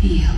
Feel.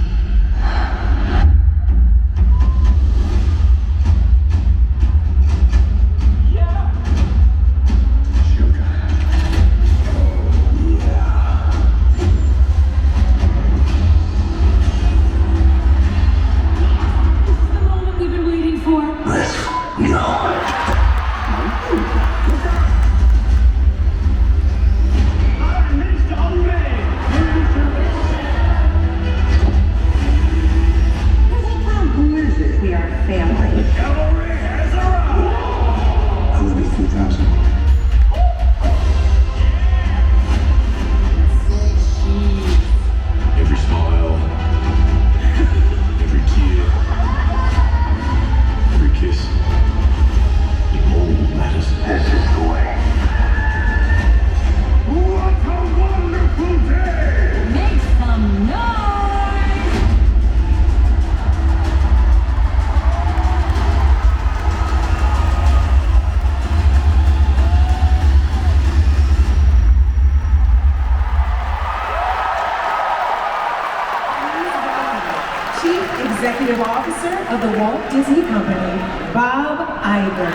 Executive Officer of the Walt Disney Company, Bob Iger.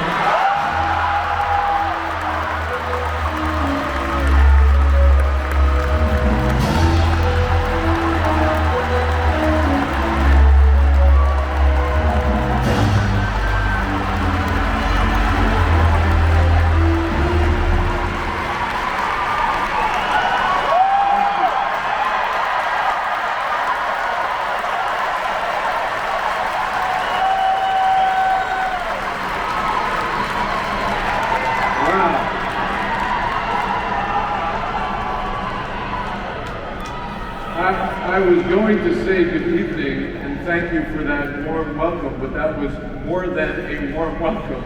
I was going to say good evening and thank you for that warm welcome, but that was more than a warm welcome.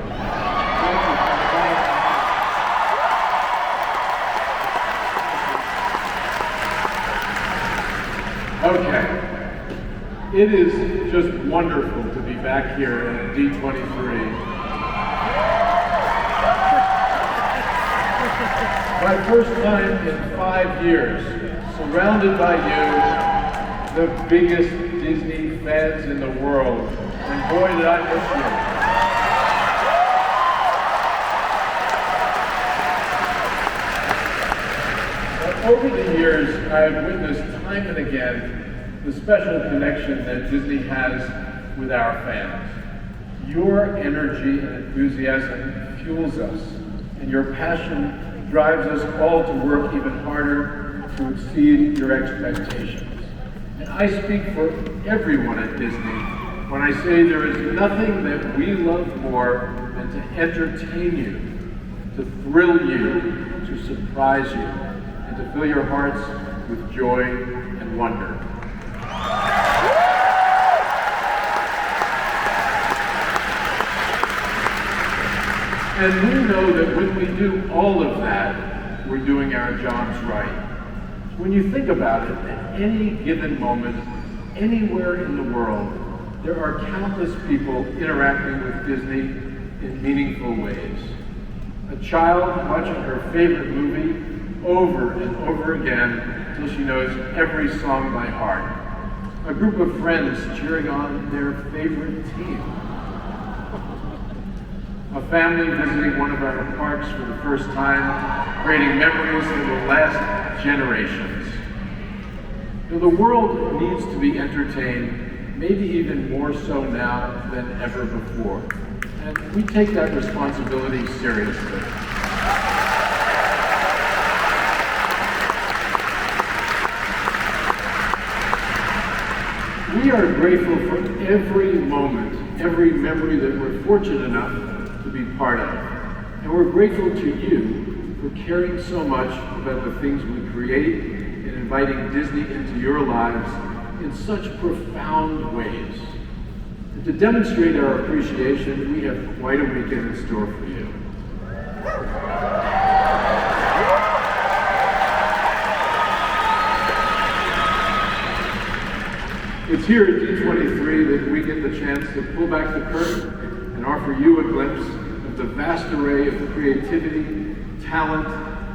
Thank you. Okay. It is just wonderful to be back here at D23. My first time in 5 years, surrounded by you, the biggest Disney fans in the world. And boy, did I miss you. But over the years, I have witnessed time and again the special connection that Disney has with our fans. Your energy and enthusiasm fuels us, and your passion drives us all to work even harder to exceed your expectations. And I speak for everyone at Disney when I say there is nothing that we love more than to entertain you, to thrill you, to surprise you, and to fill your hearts with joy and wonder. And we know that when we do all of that, we're doing our jobs right. When you think about it, at any given moment, anywhere in the world, there are countless people interacting with Disney in meaningful ways. A child watching her favorite movie over and over again until she knows every song by heart. A group of friends cheering on their favorite team. A family visiting one of our parks for the first time, creating memories that will last generations. You know, the world needs to be entertained, maybe even more so now than ever before. And we take that responsibility seriously. We are grateful for every moment, every memory that we're fortunate enough to be part of. And we're grateful to you for caring so much about the things we create and inviting Disney into your lives in such profound ways. And to demonstrate our appreciation, we have quite a weekend in store for you. It's here at D23 that we get the chance to pull back the curtain and offer you a glimpse of the vast array of creativity, talent,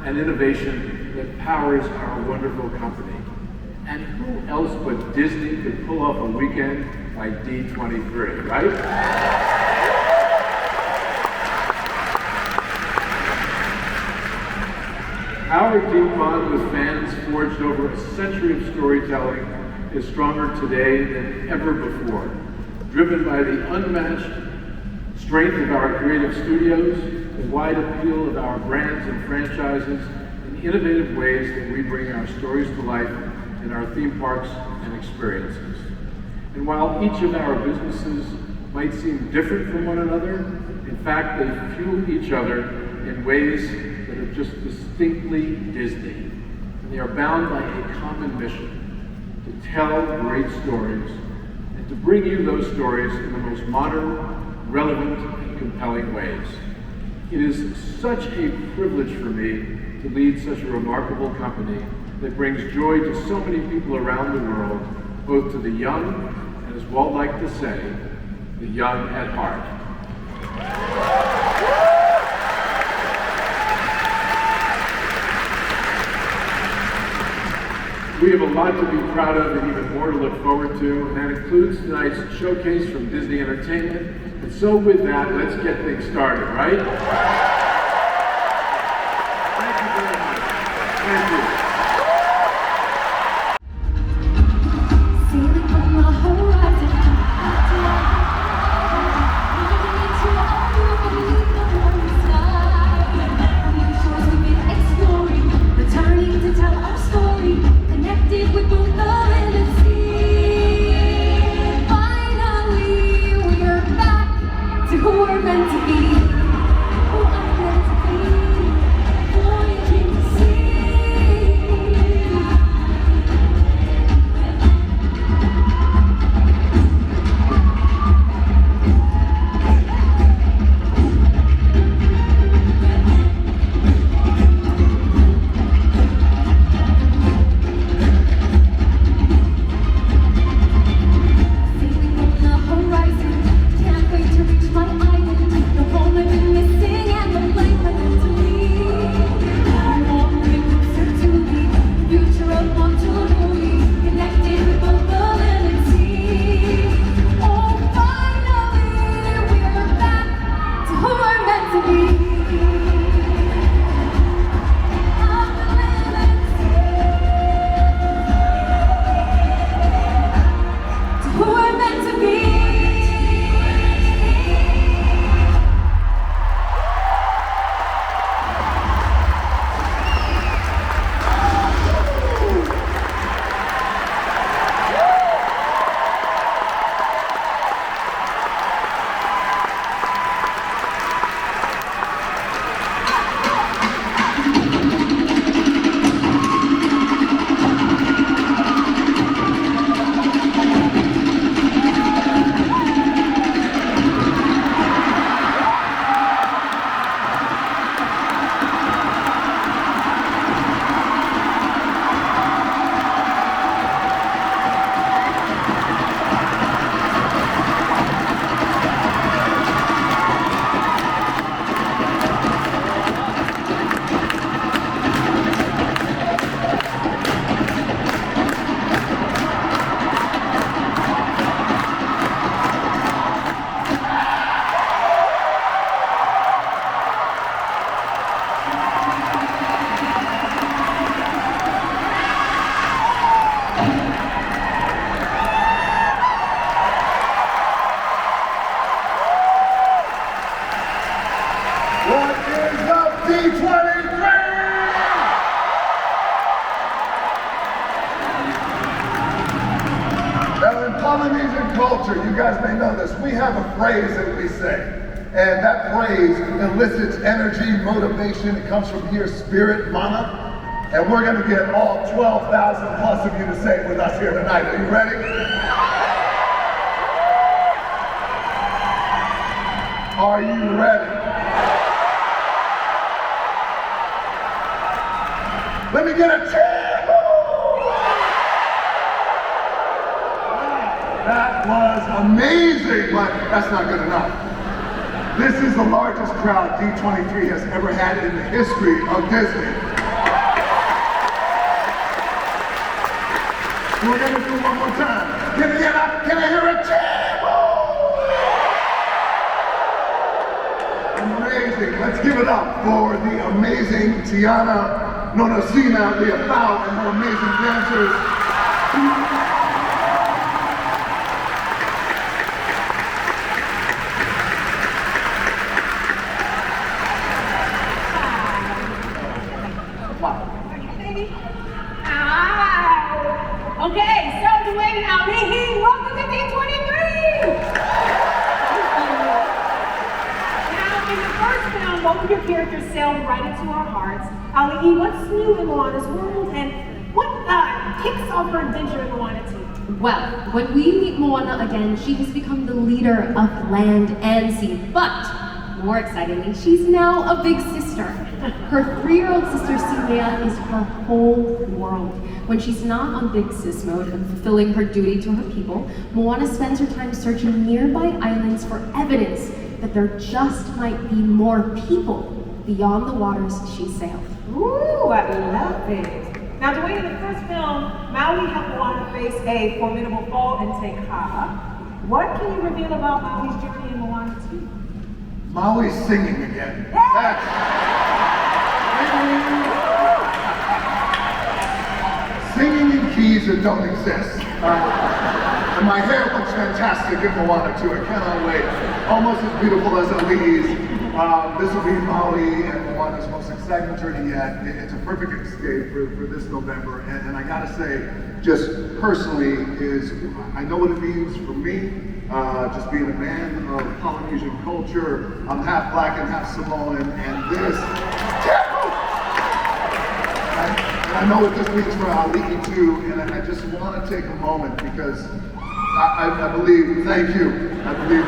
and innovation that powers our wonderful company. And who else but Disney could pull off a weekend like D23, right? Our deep bond with fans, forged over a century of storytelling, is stronger today than ever before, driven by the unmatched strength of our creative studios, the wide appeal of our brands and franchises, and innovative ways that we bring our stories to life in our theme parks and experiences. And while each of our businesses might seem different from one another, in fact, they fuel each other in ways that are just distinctly Disney. And they are bound by a common mission: to tell great stories and to bring you those stories in the most modern, relevant, and compelling ways. It is such a privilege for me to lead such a remarkable company that brings joy to so many people around the world, both to the young, and as Walt liked to say, the young at heart. We have a lot to be proud of and even more to look forward to, and that includes tonight's showcase from Disney Entertainment. And so with that, let's get things started, right? Thank you very much. Thank you. Sailing on the horizon, returning to tell our story, connected with both the land and sea. Finally, we're back to who we're meant to be. Who I'm meant to be. Voyaging to sea. Sailing on the horizon, can't wait to reach my island. The home I've been missing and the life I'm meant to lead. I'm walking closer to the future of Montalori, connected with both the land and sea. Oh, finally, we're back to who we're meant to be. Of the land and sea. To who we're meant to be. What is up, D23? Now, in Polynesian culture, you guys may know this, we have a phrase that we say. And that phrase elicits energy, motivation. It comes from here, spirit, mana. And we're going to get all 12,000 plus of you to say it with us here tonight. Are you ready? Are you ready? Let me get a cheer! That was amazing, but that's not good enough. This is the largest crowd D23 has ever had in the history of Disney. We're gonna do it one more time. Can I hear a jam? Amazing. Let's give it up for the amazing Tiana, Nonosina, Leafau, and her amazing dancers. Okay, so Dwayne and Ali, welcome to D23! Now, in the first film, both of your characters sailed right into our hearts. Ali, what's new in Moana's world, and what kicks off her adventure in Moana 2? Well, when we meet Moana again, she has become the leader of land and sea. But, more excitingly, she's now a big sister. Her 3-year-old sister, Celia, is her whole world. When she's not on big sis mode and fulfilling her duty to her people, Moana spends her time searching nearby islands for evidence that there just might be more people beyond the waters she sailed. Ooh, I love it. Now, Dwayne, in the first film, Maui helped Moana face a formidable foe and take Ka. What can you reveal about Maui's journey in Moana 2? Maui's singing again. Singing in keys that don't exist. And my hair looks fantastic in Moana 2. I cannot wait. Almost as beautiful as Ali's. This will be Maui and Moana's most exciting journey yet. It's a perfect escape for this November. And I gotta say, just personally, I know what it means for me. Just being a man of Polynesian culture. I'm half black and half Samoan, and this. I know what this means for Ali'i too, and I just want to take a moment because I believe, thank you, I believe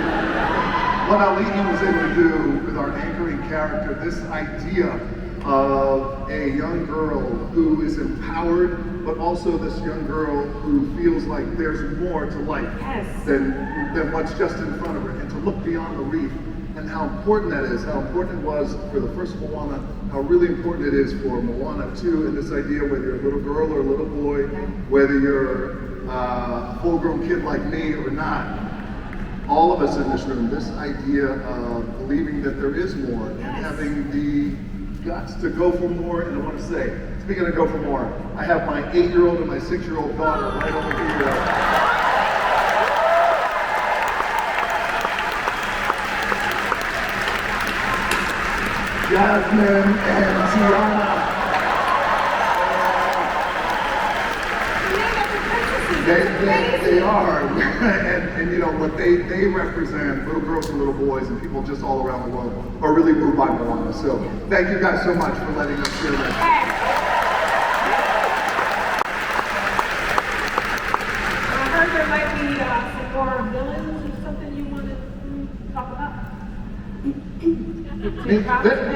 what Ali'i was able to do with our anchoring character, this idea of a young girl who is empowered, but also this young girl who feels like there's more to life than what's just in front of her, and to look beyond the reef, and how important that is, how important it was for the first Moana, how really important it is for Moana 2, and this idea whether you're a little girl or a little boy, whether you're a full-grown kid like me or not, all of us in this room, this idea of believing that there is more and having the guts to go for more. And I want to say, speaking of go for more, I have my 8-year-old and my 6-year-old daughter right over here. Jasmine and Tiana. They are, and you know what they represent, little girls and little boys and people just all around the world are really moved by Moana. So thank you guys so much for letting us share that. I heard there might be some more villains or something you want to talk about.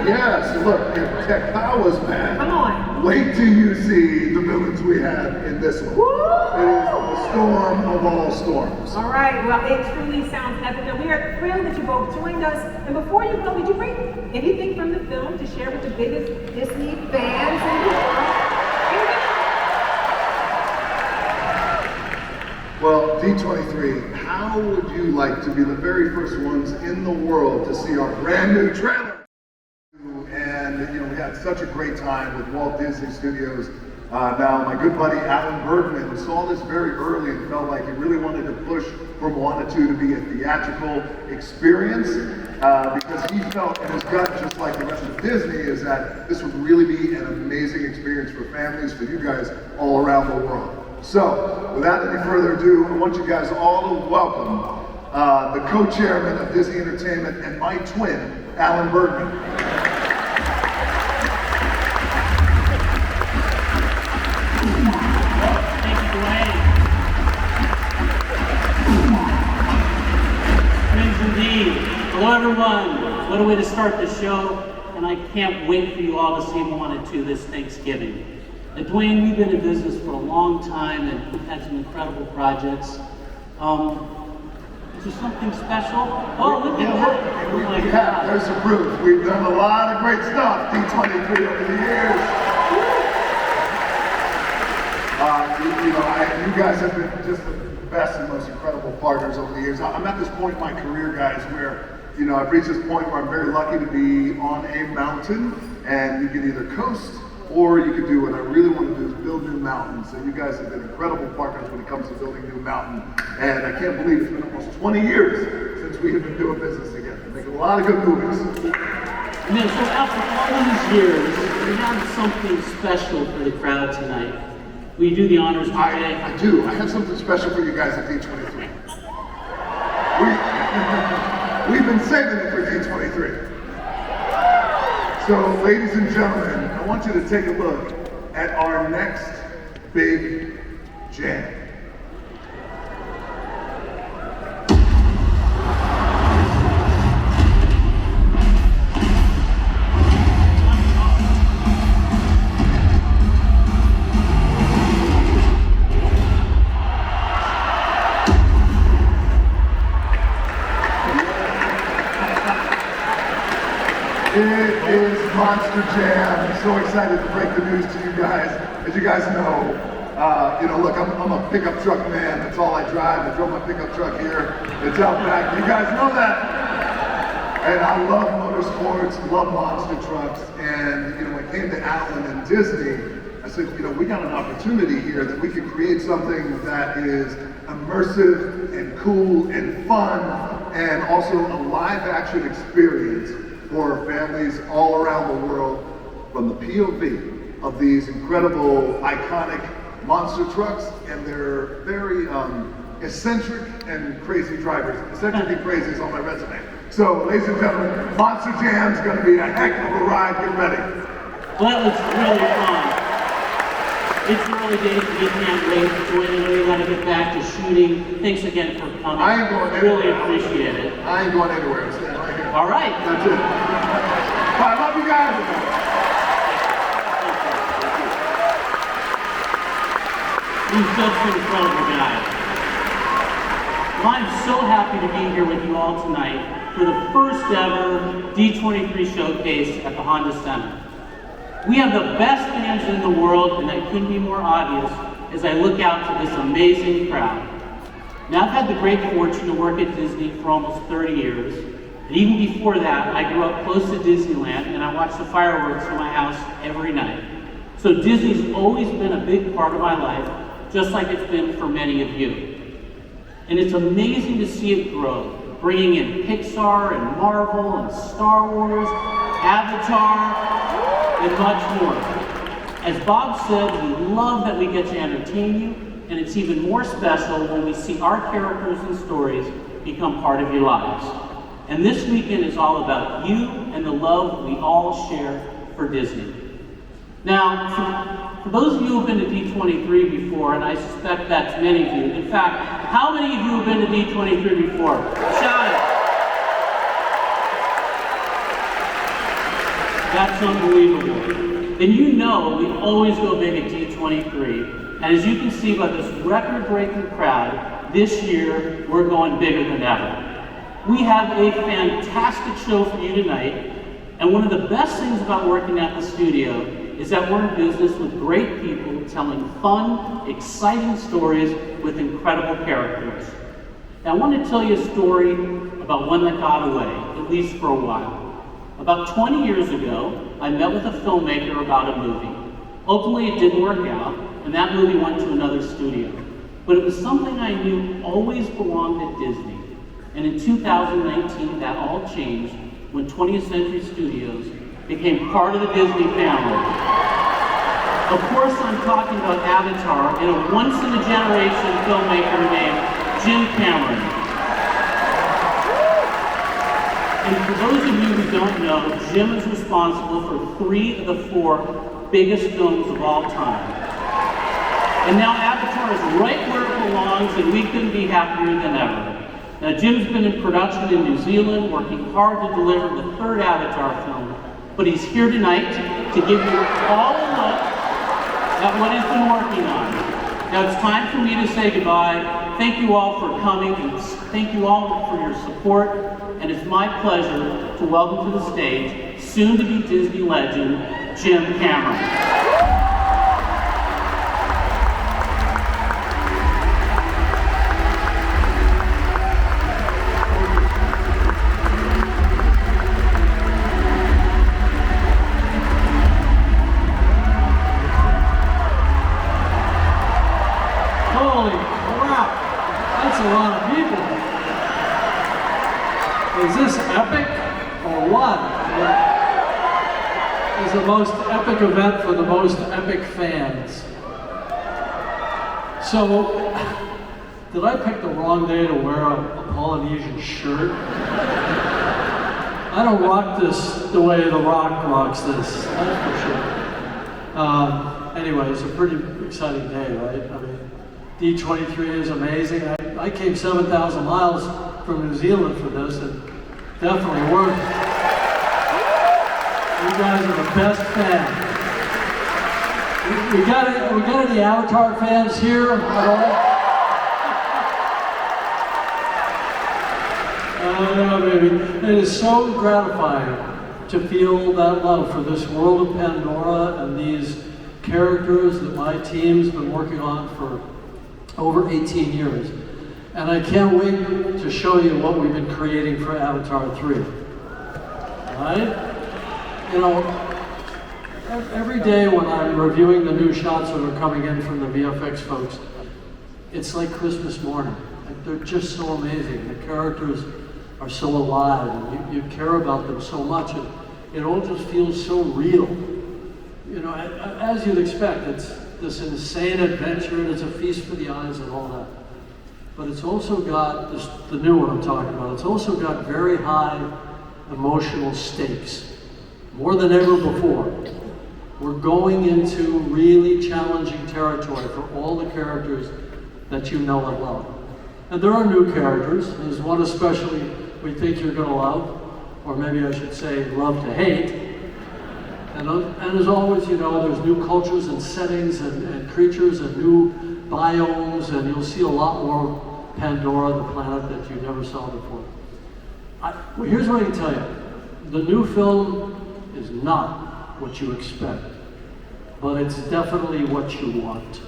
Yes, look, if Tech Powers, man. Come on. Wait till you see the villains we have in this one. Woo! It is the storm of all storms. All right, well, it truly sounds epic, and we are thrilled that you both joined us. And before you go, did you bring anything from the film to share with the biggest Disney fans in the world? Well, D23, how would you like to be the very first ones in the world to see our brand new trailer? And you know, we had such a great time with Walt Disney Studios. Now, my good buddy Alan Bergman saw this very early and felt like he really wanted to push for Moana 2 to be a theatrical experience because he felt in his gut, just like the rest of Disney, is that this would really be an amazing experience for families, for you guys all around the world. So, without any further ado, I want you guys all to welcome the co-chairman of Disney Entertainment and my twin, Alan Bergman. Hello everyone, what a way to start the show, and I can't wait for you all to see Moana 2 this Thanksgiving. Dwayne, we've been in business for a long time and we've had some incredible projects. Is there something special? Oh, look at that! Oh my God. There's the proof. We've done a lot of great stuff, D23, over the years. You guys have been just the best and most incredible partners over the years. I'm at this point in my career, guys, where I've reached this point where I'm very lucky to be on a mountain, and you can either coast or you can do what I really want to do, is build new mountains. And you guys have been incredible partners when it comes to building new mountain. And I can't believe it's been almost 20 years since we have been doing business together, making a lot of good movies. And then, so after all these years, we have something special for the crowd tonight. Will you do the honors today? I do. I have something special for you guys at D23. We've been saving it for D23. So, ladies and gentlemen, I want you to take a look at our next big jam. It is Monster Jam. I'm so excited to break the news to you guys. As you guys know, look, I'm a pickup truck man. That's all I drive. I drove my pickup truck here. It's out back. You guys know that. And I love motorsports, love monster trucks. And when it came to Alan and Disney, I said, we got an opportunity here that we could create something that is immersive and cool and fun, and also a live action experience for families all around the world, from the POV of these incredible, iconic monster trucks and their very eccentric and crazy drivers. Eccentric and crazy is on my resume. So, ladies and gentlemen, Monster Jam's gonna be a heck of a ride. Get ready. Well, it's really fun. It's early days, we can't wait to join in. We gotta get back to shooting. Thanks again for coming. I ain't going anywhere. Really appreciate it. I ain't going anywhere. I'm staying right here. All right. That's it. I love you guys. He's just an incredible guy. Well, I'm so happy to be here with you all tonight for the first ever D23 showcase at the Honda Center. We have the best fans in the world, and that couldn't be more obvious as I look out to this amazing crowd. Now, I've had the great fortune to work at Disney for almost 30 years. And even before that, I grew up close to Disneyland, and I watched the fireworks from my house every night. So Disney's always been a big part of my life, just like it's been for many of you. And it's amazing to see it grow, bringing in Pixar and Marvel and Star Wars, Avatar, and much more. As Bob said, we love that we get to entertain you, and it's even more special when we see our characters and stories become part of your lives. And this weekend is all about you and the love we all share for Disney. Now, for those of you who have been to D23 before, and I suspect that's many of you, in fact, how many of you have been to D23 before? Shout it. That's unbelievable. Then you know we always go big at D23, and as you can see by this record-breaking crowd, this year we're going bigger than ever. We have a fantastic show for you tonight, and one of the best things about working at the studio is that we're in business with great people telling fun, exciting stories with incredible characters. Now, I want to tell you a story about one that got away, at least for a while. About 20 years ago, I met with a filmmaker about a movie. Ultimately, it didn't work out, and that movie went to another studio. But it was something I knew always belonged at Disney. And in 2019, that all changed when 20th Century Studios became part of the Disney family. Of course, I'm talking about Avatar and a once-in-a-generation filmmaker named Jim Cameron. And for those of you who don't know, Jim is responsible for 3 of the 4 biggest films of all time. And now Avatar is right where it belongs, and we couldn't be happier than ever. Now, Jim's been in production in New Zealand, working hard to deliver the 3rd Avatar film, but he's here tonight to give you all a look at what he's been working on. Now, it's time for me to say goodbye. Thank you all for coming, and thank you all for your support, and it's my pleasure to welcome to the stage soon-to-be Disney legend, Jim Cameron. Wow, that's a lot of people. Is this epic or what? It's the most epic event for the most epic fans. So, did I pick the wrong day to wear a Polynesian shirt? I don't rock this the way The Rock rocks this, that's for sure. Anyway, it's a pretty exciting day, right? I mean, D23 is amazing. I came 7,000 miles from New Zealand for this, and definitely worth it. You guys are the best fans. We got any Avatar fans here at all? No, baby. It is so gratifying to feel that love for this world of Pandora and these characters that my team's been working on for over 18 years. And I can't wait to show you what we've been creating for Avatar 3. Right? You know, every day when I'm reviewing the new shots that are coming in from the VFX folks, it's like Christmas morning. Like, they're just so amazing. The characters are so alive, and you care about them so much, and it all just feels so real. You know, as you'd expect, it's this insane adventure, and it's a feast for the eyes and all that. But it's also got, the new one I'm talking about, it's also got very high emotional stakes, more than ever before. We're going into really challenging territory for all the characters that you know and love. And there are new characters. There's one especially we think you're going to love, or maybe I should say love to hate. And as always, you know, there's new cultures and settings and creatures and new biomes, and you'll see a lot more Pandora, the planet that you never saw before. Well, here's what I can tell you. The new film is not what you expect, but it's definitely what you want.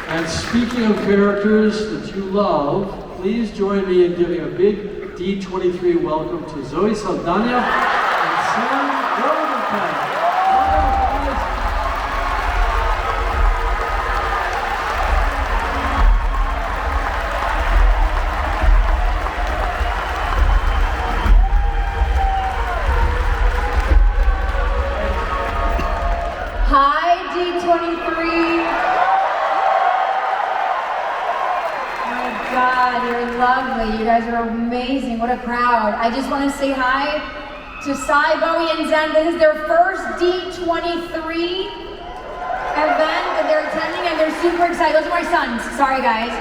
And speaking of characters that you love, please join me in giving a big D23 welcome to Zoe Saldana and Sam Rosenthal. Hi, D23. God, you're lovely. You guys are amazing. What a crowd. I just want to say hi to Sai, Bowie, and Zen. This is their first D23 event that they're attending, and they're super excited. Those are my sons. Sorry, guys.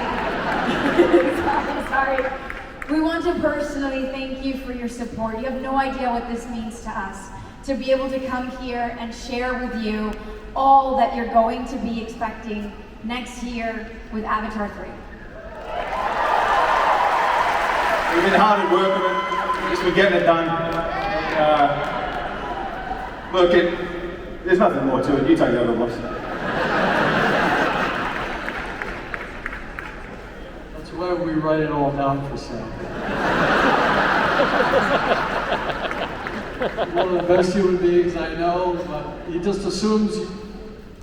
sorry. We want to personally thank you for your support. You have no idea what this means to us, to be able to come here and share with you all that you're going to be expecting next year with Avatar 3. We've been hard at work on it, just we're getting it done. Look, there's nothing more to it. You take the other box. That's why we write it all down for Sam. One of the best human beings I know, but he just assumes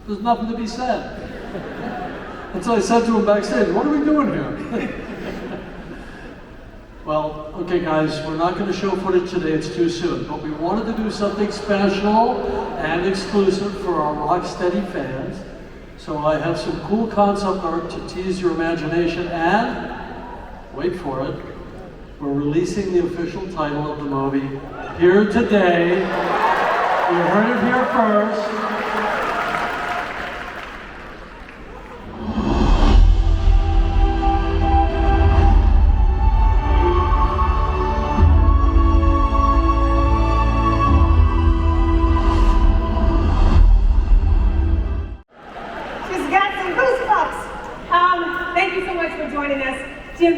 there's nothing to be said. That's what I said to him backstage. What are we doing here? Well, okay guys, we're not going to show footage today, it's too soon, but we wanted to do something special and exclusive for our Rocksteady fans. So I have some cool concept art to tease your imagination, and, wait for it, we're releasing the official title of the movie here today. You heard it here first.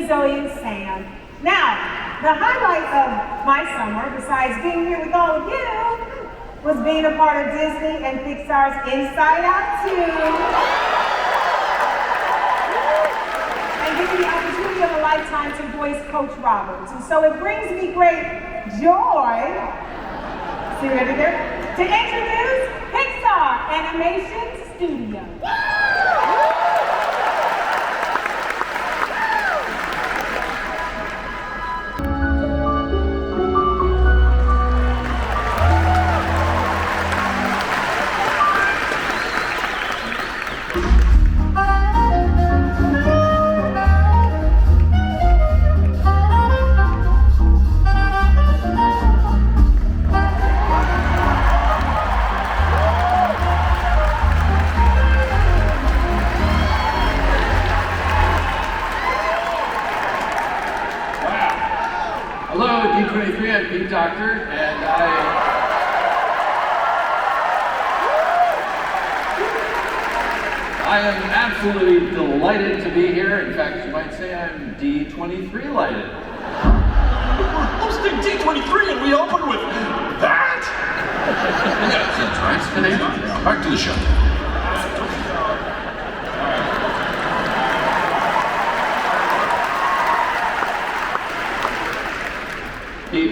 Zoe and Sam. Now, the highlight of my summer, besides being here with all of you, was being a part of Disney and Pixar's Inside Out 2. And getting the opportunity of a lifetime to voice Coach Roberts. And so it brings me great joy, see right there, to introduce Pixar. Pixar Animation Studio. Hello, D23, I'm Pete Doctor, and I am absolutely delighted to be here. In fact, you might say I'm D23 lighted. We're hosting D23 and we open with that? Yeah, that's right. Today, back to the show.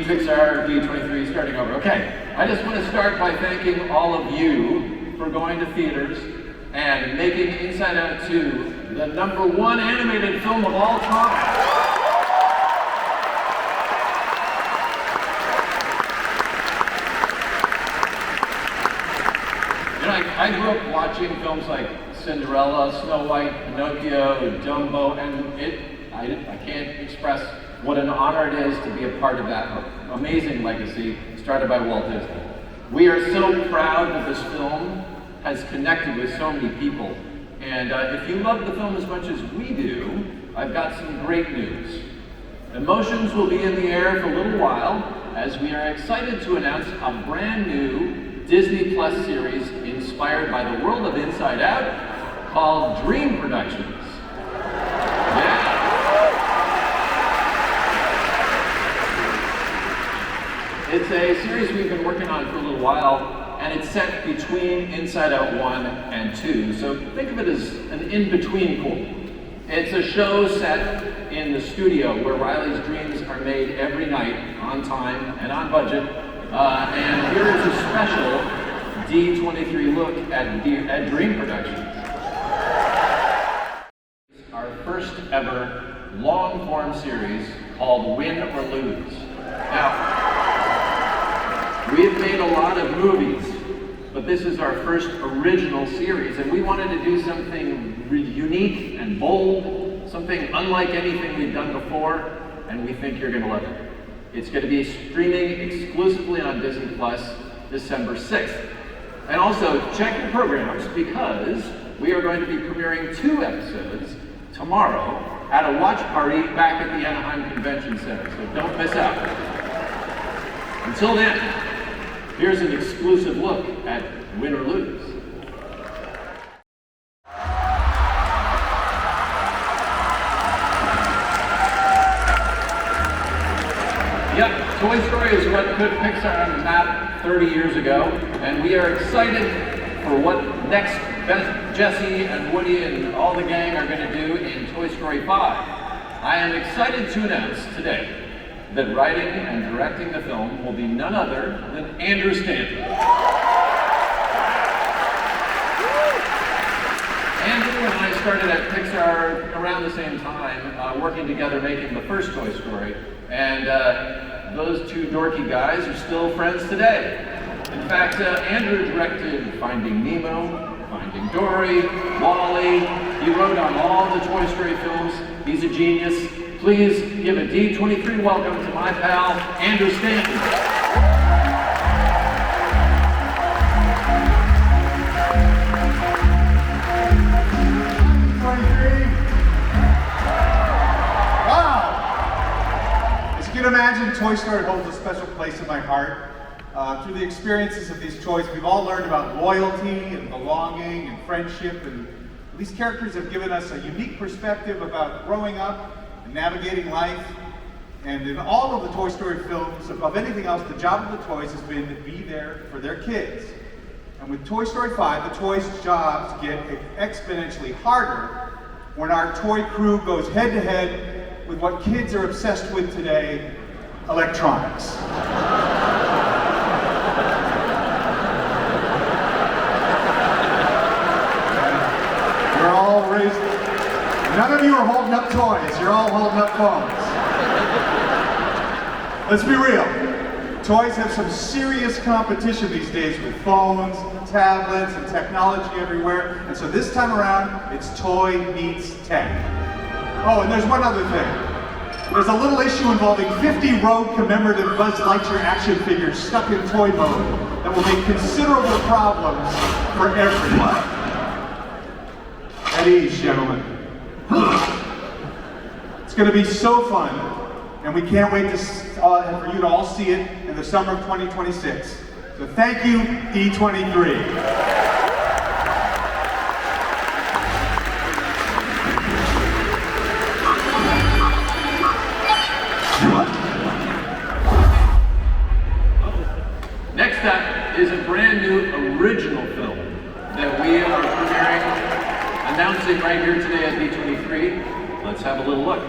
Pixar, D23, starting over. Okay, I just want to start by thanking all of you for going to theaters and making Inside Out 2 the #1 animated film of all time. You know, I grew up watching films like Cinderella, Snow White, Pinocchio, Dumbo, and I can't express what an honor it is to be a part of that amazing legacy started by Walt Disney. We are so proud that this film has connected with so many people. And if you love the film as much as we do, I've got some great news. Emotions will be in the air for a little while as we are excited to announce a brand new Disney Plus series inspired by the world of Inside Out called Dream Productions. Yeah. It's a series we've been working on for a little while, and it's set between Inside Out 1 and 2, so think of it as an in-between course. It's a show set in the studio where Riley's dreams are made every night, on time and on budget, and here is a special D23 look at Dream Productions. Our first ever long-form series called Win or Lose. Now, we have made a lot of movies, but this is our first original series, and we wanted to do something unique and bold, something unlike anything we've done before, and we think you're going to love it. It's going to be streaming exclusively on Disney Plus December 6th. And also, check your programs because we are going to be premiering 2 episodes tomorrow at a watch party back at the Anaheim Convention Center, so don't miss out. Until then, here's an exclusive look at Win or Lose. Yep, Toy Story is what put Pixar on the map 30 years ago, and we are excited for what next Jesse and Woody and all the gang are going to do in Toy Story 5. I am excited to announce today that writing and directing the film will be none other than Andrew Stanton. Andrew and I started at Pixar around the same time, working together making the first Toy Story, and those 2 dorky guys are still friends today. In fact, Andrew directed Finding Nemo, Finding Dory, WALL-E. He wrote on all the Toy Story films. He's a genius. Please give a D23 welcome to my pal, Andrew Stanton. Wow! As you can imagine, Toy Story holds a special place in my heart. Through the experiences of these toys, we've all learned about loyalty and belonging and friendship, and these characters have given us a unique perspective about growing up and navigating life. And in all of the Toy Story films, above anything else, the job of the toys has been to be there for their kids. And with Toy Story 5, the toys' jobs get exponentially harder when our toy crew goes head to head with what kids are obsessed with today, electronics. None of you are holding up toys. You're all holding up phones. Let's be real. Toys have some serious competition these days with phones, tablets, and technology everywhere. And so this time around, it's toy meets tech. Oh, and there's one other thing. There's a little issue involving 50 Rogue commemorative Buzz Lightyear action figures stuck in toy mode that will make considerable problems for everyone. At ease, gentlemen. It's going to be so fun, and we can't wait for you to all see it in the summer of 2026. So thank you, D23. Next up is a brand new original film that we are premiering, announcing right here today at D23. Let's have a little look.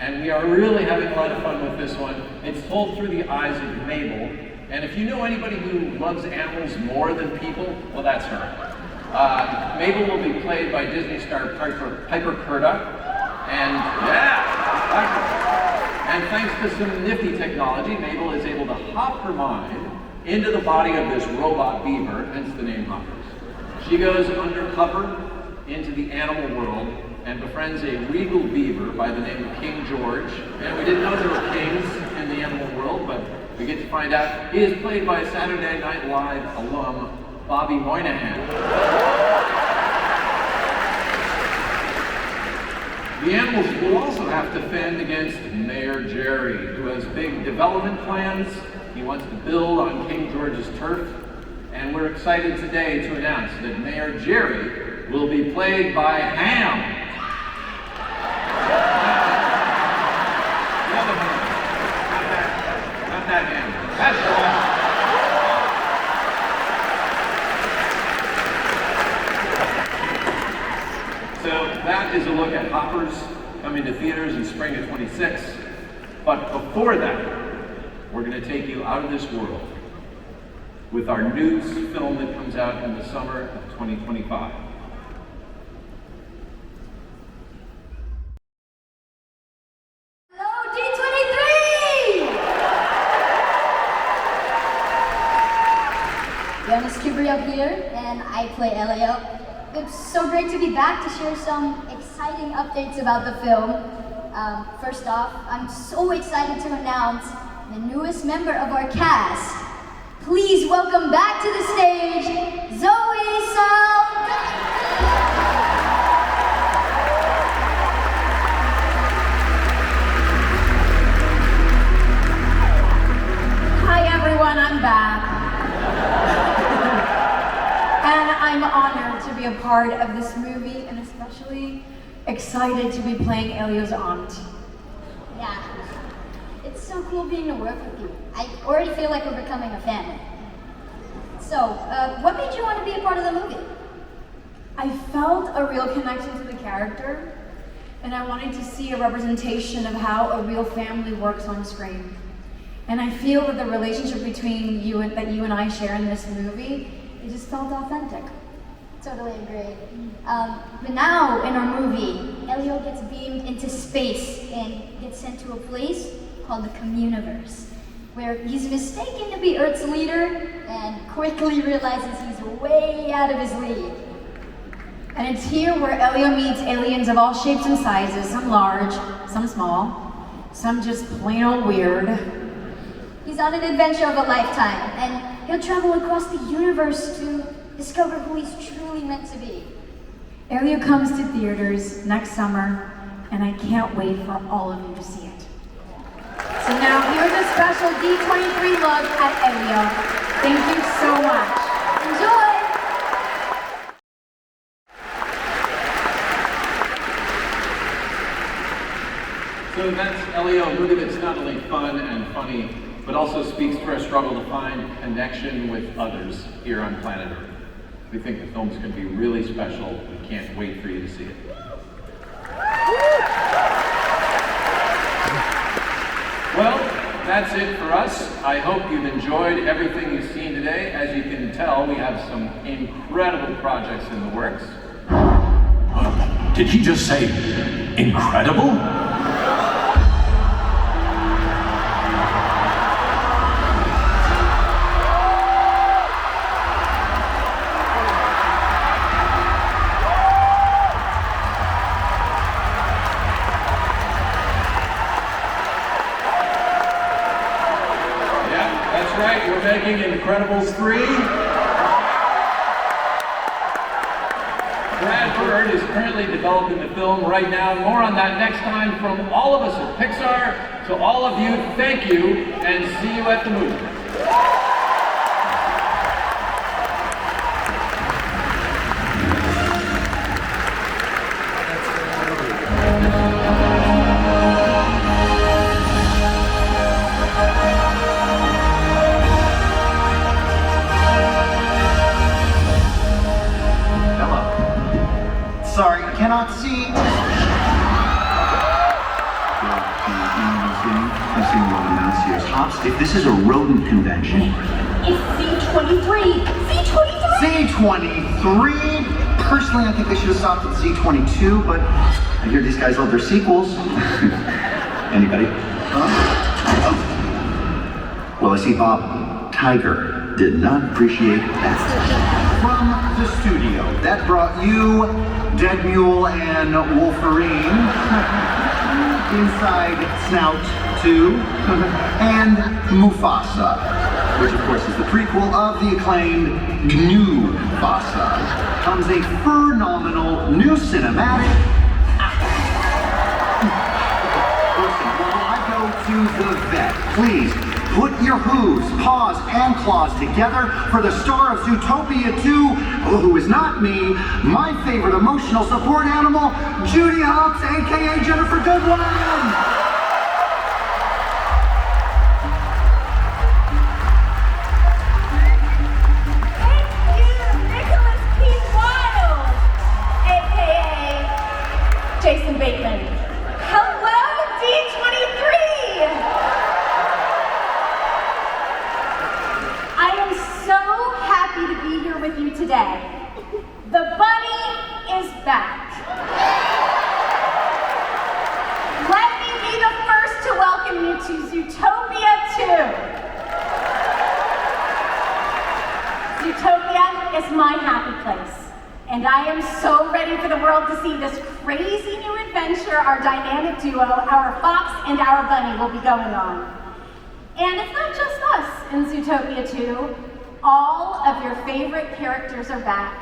And we are really having a lot of fun with this one. It's told through the eyes of Mabel. And if you know anybody who loves animals more than people, well, that's her. Mabel will be played by Disney star Piper Curda. And and thanks to some nifty technology, Mabel is able to hop her mind into the body of this robot beaver, hence the name Hoppers. She goes undercover into the animal world and befriends a regal beaver by the name of King George. And we didn't know there were kings in the animal world, but we get to find out he is played by Saturday Night Live alum Bobby Moynihan. The animals will also have to fend against Mayor Jerry, who has big development plans. He wants to build on King George's turf. And we're excited today to announce that Mayor Jerry will be played by Ham. The other Ham. Not that Ham. That's the one. So that is a look at Hoppers coming to theaters in spring of 26. But before that, we're going to take you out of this world with our news film that comes out in the summer of 2025. Hello, D23! Jonas Kubrick here, and I play Elio. It's so great to be back to share some exciting updates about the film. First off, I'm so excited to announce the newest member of our cast. Please welcome back to the stage, Zoe Saldana. Hi everyone, I'm back. And I'm honored to be a part of this movie and especially excited to be playing Elio's aunt. Yeah, it's so cool being to work with you. I already feel like we're becoming a family. So, what made you want to be a part of the movie? I felt a real connection to the character and I wanted to see a representation of how a real family works on screen. And I feel that the relationship between you and I share in this movie, it just felt authentic. Totally agree. But now, in our movie, Elio gets beamed into space and gets sent to a place called the Communiverse, where he's mistaken to be Earth's leader and quickly realizes he's way out of his league. And it's here where Elio meets aliens of all shapes and sizes, some large, some small, some just plain old weird. He's on an adventure of a lifetime, and he'll travel across the universe to discover who he's truly meant to be. Elio comes to theaters next summer, and I can't wait for all of you to see it. So now here's a special D23 look at Elio. Thank you so much. Enjoy! So that's Elio, a movie that's not only fun and funny, but also speaks to our struggle to find connection with others here on planet Earth. We think the film's going to be really special. We can't wait for you to see it. Well, that's it for us. I hope you've enjoyed everything you've seen today. As you can tell, we have some incredible projects in the works. Did he just say incredible? We're making Incredibles 3. Brad Bird is currently developing the film right now. More on that next time from all of us at Pixar. To all of you, thank you, and see you at the movie. Sorry, cannot see. I've seen a lot of mouse ears. Hops, if this is a rodent convention. It's Z23! Z23! Z23? Personally, I think they should have stopped at Z22, but I hear these guys love their sequels. Anybody? Huh? Oh. Well, I see Bob Tiger did not appreciate that. From the studio that brought you Dead Mule and Wolverine, Inside Snout 2, and Mufasa, which of course is the prequel of the acclaimed New Mufasa, comes a phenomenal new cinematic. Listen, while I go to the vet, please put your hooves, paws, and claws together for the star of Zootopia 2, who is not me, my favorite emotional support animal, Judy Hopps, aka Jennifer Goodwin! Jason Bateman. Hello, D23! I am so happy to be here with you today. The bunny is back. Let me be the first to welcome you to Zootopia 2. Zootopia is my happy place. And I am so ready for the world to see this crazy new adventure our dynamic duo, our fox and our bunny, will be going on. And it's not just us in Zootopia 2. All of your favorite characters are back.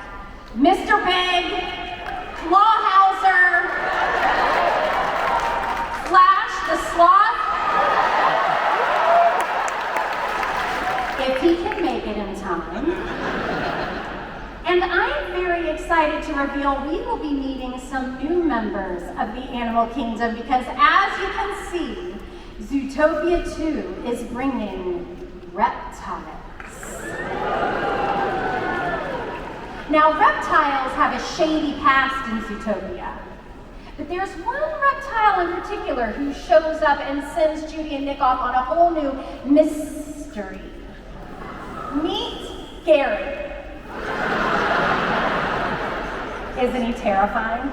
Mr. Big, Clawhauser, Flash the Sloth, if he can make it in time. And I'm very excited to reveal we will be meeting some new members of the animal kingdom because as you can see, Zootopia 2 is bringing reptiles. Now, reptiles have a shady past in Zootopia, but there's one reptile in particular who shows up and sends Judy and Nick off on a whole new mystery. Meet Gary. Isn't he terrifying?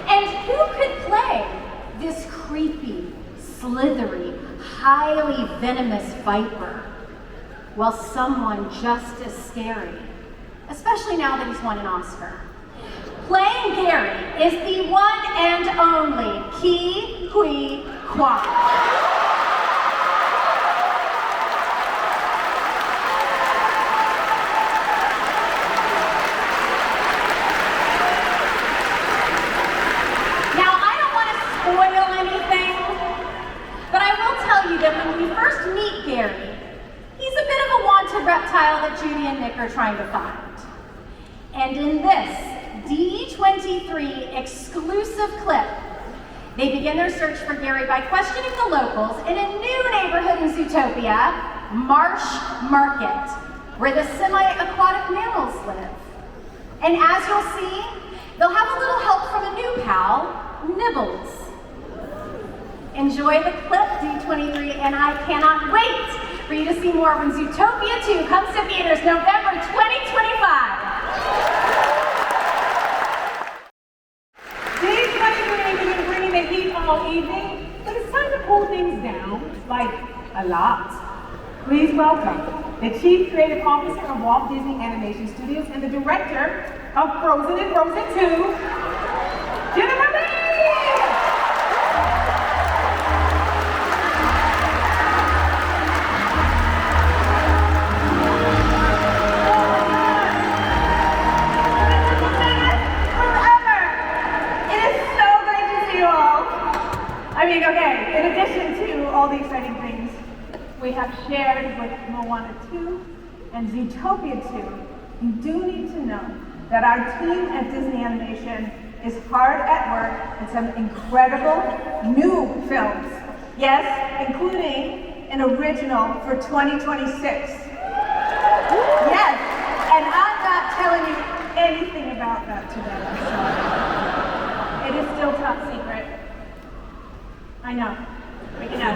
And who could play this creepy, slithery, highly venomous viper? Well, someone just as scary, especially now that he's won an Oscar. Playing Gary is the one and only Ki Hui Kwan. That when we first meet Gary, he's a bit of a wanted reptile that Judy and Nick are trying to find. And in this D23 exclusive clip, they begin their search for Gary by questioning the locals in a new neighborhood in Zootopia, Marsh Market, where the semi-aquatic mammals live. And as you'll see, they'll have a little help from a new pal, Nibbles. Enjoy the clip, D23, and I cannot wait for you to see more when Zootopia 2 comes to theaters November 2025. D23 has been bringing the heat all evening, but it's time to pull things down, like a lot. Please welcome the Chief Creative Officer of Walt Disney Animation Studios and the Director of Frozen and Frozen 2, Jennifer Lee! Okay, in addition to all the exciting things we have shared with Moana 2 and Zootopia 2, you do need to know that our team at Disney Animation is hard at work on some incredible new films. Yes, including an original for 2026. Yes, and I'm not telling you anything about that today, I'm sorry. It is still top secret. I know, we know.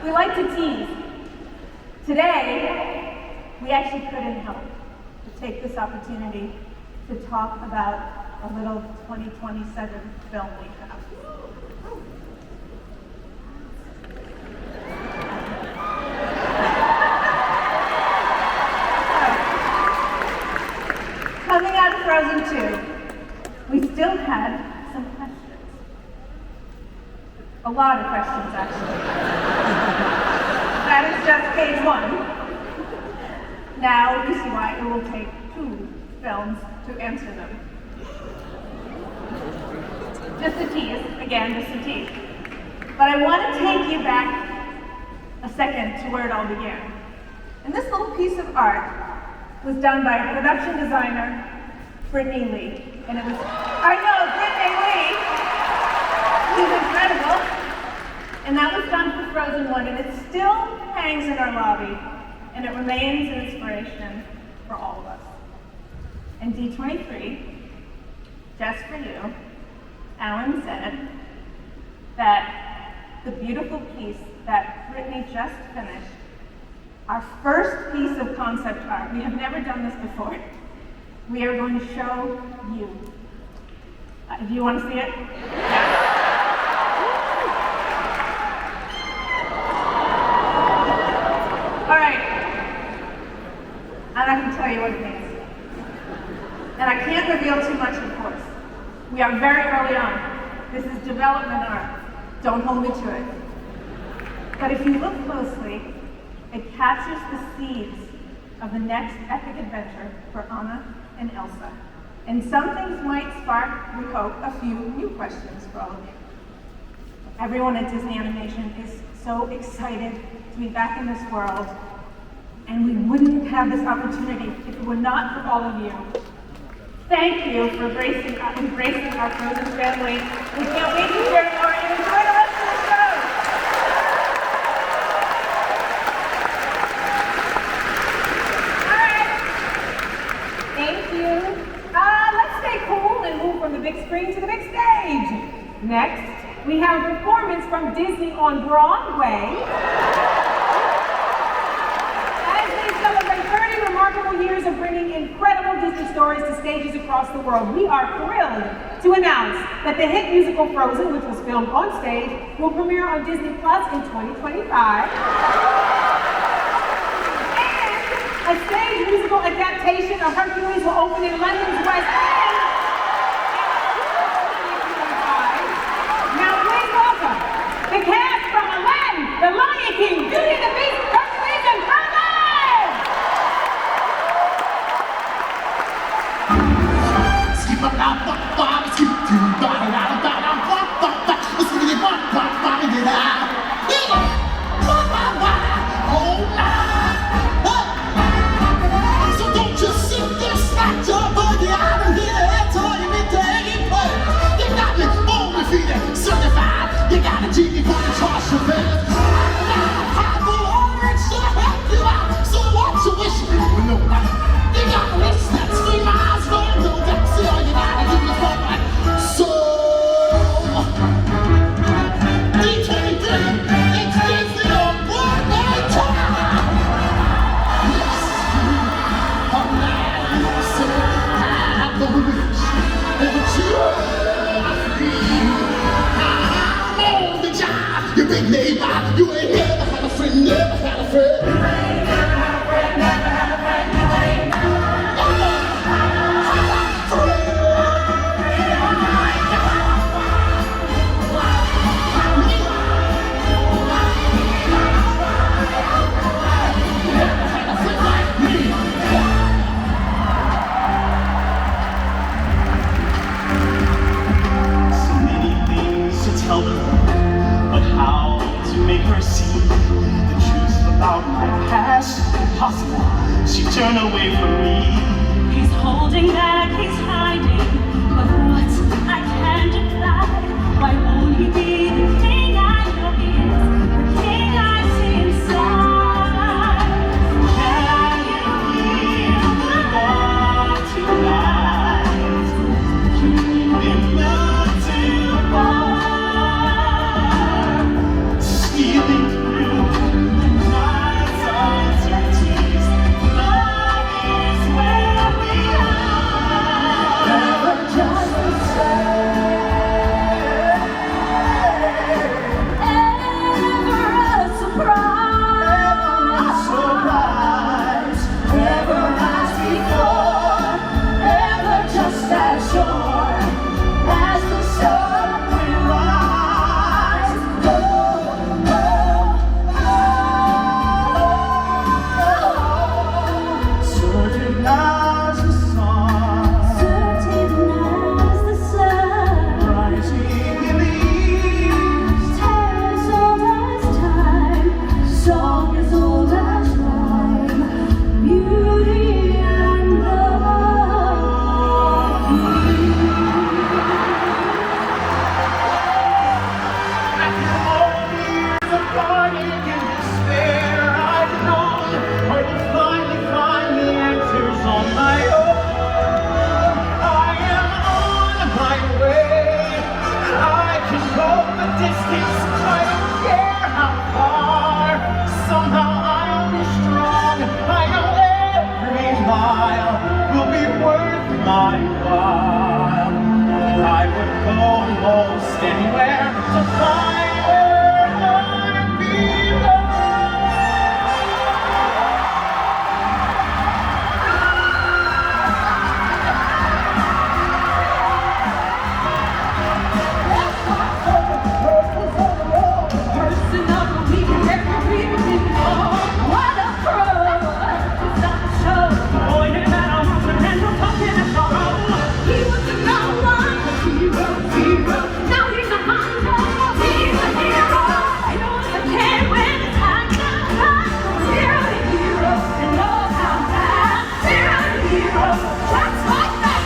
We like to tease. Today, we actually couldn't help to take this opportunity to talk about a little 2027 film we have. Coming out of Frozen 2, we still had some questions. A lot of questions, actually. That is just page 1. Now you see why it will take 2 films to answer them. Just a tease, again, just a tease. But I want to take you back a second to where it all began. And this little piece of art was done by production designer Brittany Lee. And it was, I know, Brittany Lee! She's incredible. And that was done for Frozen 1, and it still hangs in our lobby, and it remains an inspiration for all of us. And D23, just for you, Alan said that the beautiful piece that Brittany just finished, our first piece of concept art, we have never done this before, we are going to show you. Do you want to see it? Yeah. All right, and I can tell you what it means. And I can't reveal too much, of course. We are very early on. This is development art. Don't hold me to it. But if you look closely, it captures the seeds of the next epic adventure for Anna and Elsa. And some things might spark, we hope, a few new questions for all of you. Everyone at Disney Animation is so excited to be back in this world, and we wouldn't have this opportunity if it were not for all of you. Thank you for embracing our Frozen family. We can't wait to share more and enjoy the rest of the show. All right. Thank you. Let's stay cool and move from the big screen to the big stage. Next, we have a performance from Disney on Broadway. As they celebrate 30 remarkable years of bringing incredible Disney stories to stages across the world, we are thrilled to announce that the hit musical Frozen, which was filmed on stage, will premiere on Disney Plus in 2025. And a stage musical adaptation of Hercules will open in London's West End. The cast from Aladdin, The Lion King, Beauty and the Beast, Hercules, and Frozen! Skip a la ba ba, skip to ba la la ba la ba ba ba, skip it ba ba ba get out. Ba ba ba, oh my. So don't just sit there, snatch your body out of here and toy me day play. You got me on my feet, certified. You got a genie for the charge of it. I have the she turned away from me. He's holding back, he's hiding, but what I can't decide. Why won't he be the king I know he is, the king I see inside? Can you feel the love tonight? Can you be moved too far? Stealing through the night's uncertainties, love is where we are. Never just the same. Ever a surprise. Surprise. Never as before. Ever just as sure as the sun will rise. Oh, oh, oh, oh. Certain as the sun, Certain as the sun. rising in the east. Tale as old as time, song as old as rhyme, beauty and love. After all years of fighting and despair, I've known where to finally find the answers on my own. I am on my way. I can go the distance. I don't care how far. Somehow I'll be strong. I know every mile will be worth my while. I would go most anywhere to find where I belong. Person of the week, every week, oh, what a pro! Stop the show, boy, you better watch the man who's talking at the road. He was the number one hero. Now he's a hunter, he's a hero. I know it's a kid when it's time to run. Zero to hero, and know how fast. Zero to hero, just like that.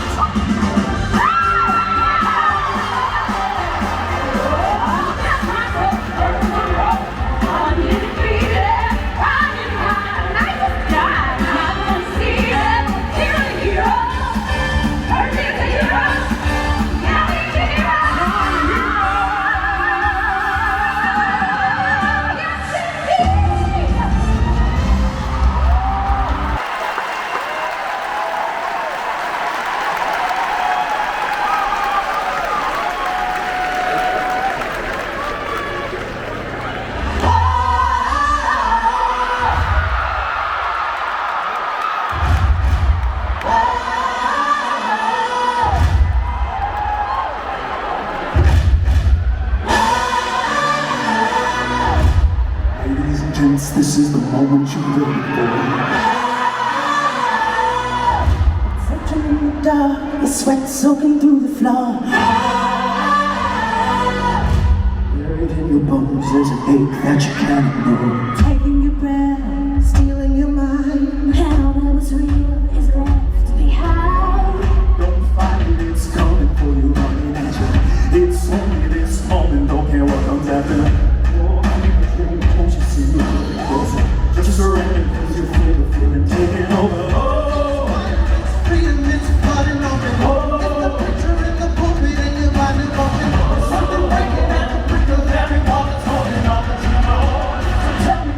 Ladies and gents, this is the moment you've been waiting for. Searching in the dark, the sweat soaking through the floor. Buried in your bones, there's an ache that you can't ignore. Taking your breath, stealing your mind. And all that was real is left behind. Don't fight it, it's coming for you, running at you. It's only this moment, don't care what comes after. Oh, I'm in the dream, can't you see me getting closer? Just surrender, cause you feel the feeling taking over. Oh, Freedom, it's flooding over. It's the picture in the pulpit and your mind is broken. There's something breaking at the brink of every wall that's holding on that you know. So tell me,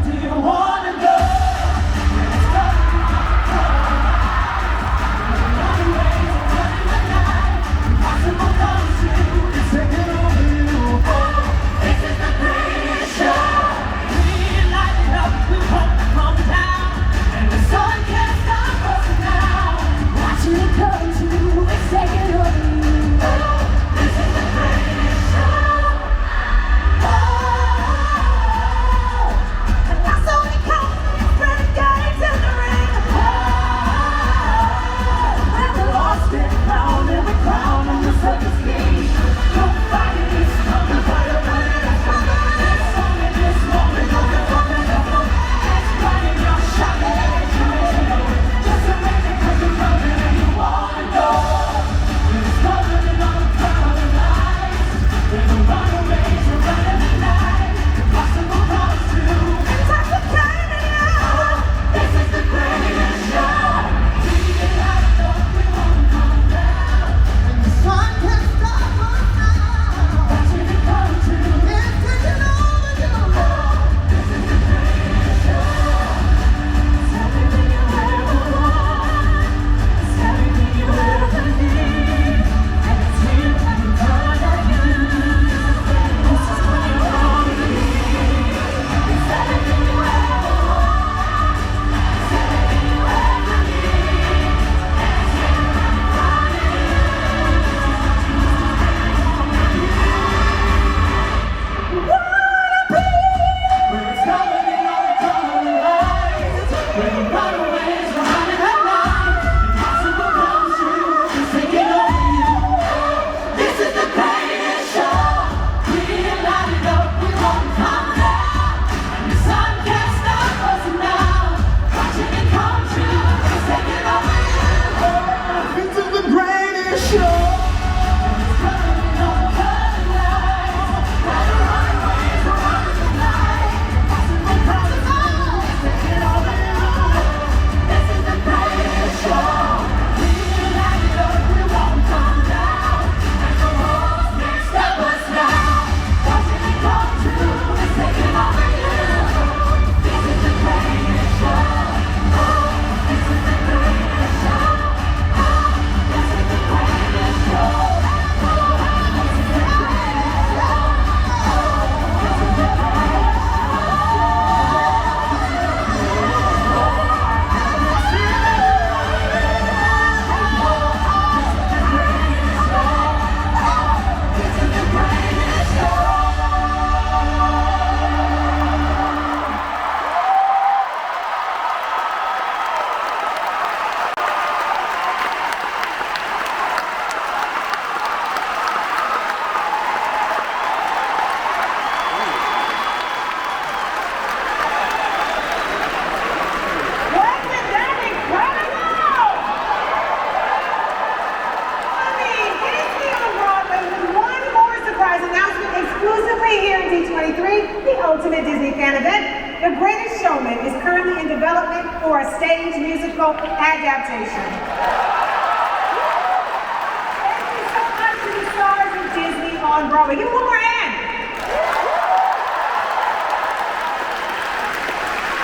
stage musical adaptation. Thank you so much to the stars of Disney on Broadway. Give me one more hand.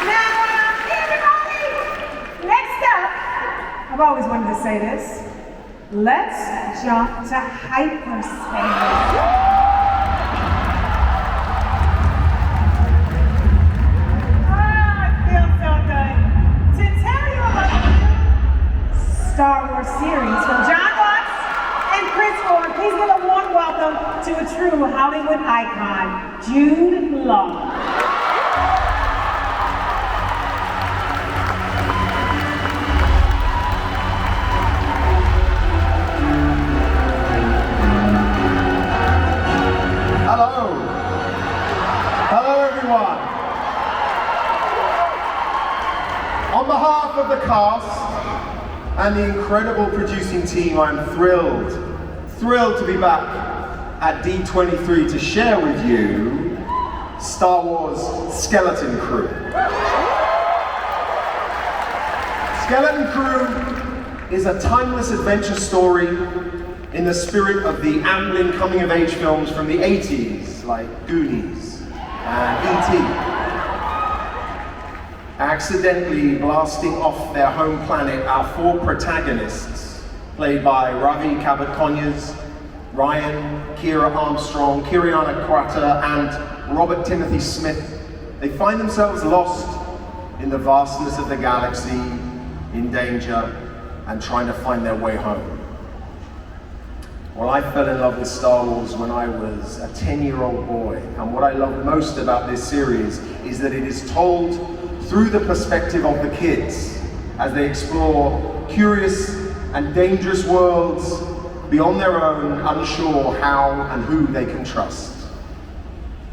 Now, everybody, next up, I've always wanted to say this. Let's jump to hyperspace. Star Wars series from John Watts and Chris Ford. Please give a warm welcome to a true Hollywood icon, Jude Law. Hello. Hello, everyone. On behalf of the cast and the incredible producing team, I'm thrilled to be back at D23 to share with you Star Wars Skeleton Crew. Skeleton Crew is a timeless adventure story in the spirit of the ambling coming-of-age films from the 80s, like Goonies and E.T. Accidentally blasting off their home planet, our four protagonists, played by Ravi Kabat-Conyers, Ryan, Kira Armstrong, Kiriana Quatter, and Robert Timothy Smith, they find themselves lost in the vastness of the galaxy, in danger, and trying to find their way home. Well, I fell in love with Star Wars when I was a 10-year-old boy, and what I love most about this series is that it is told through the perspective of the kids as they explore curious and dangerous worlds beyond their own, unsure how and who they can trust.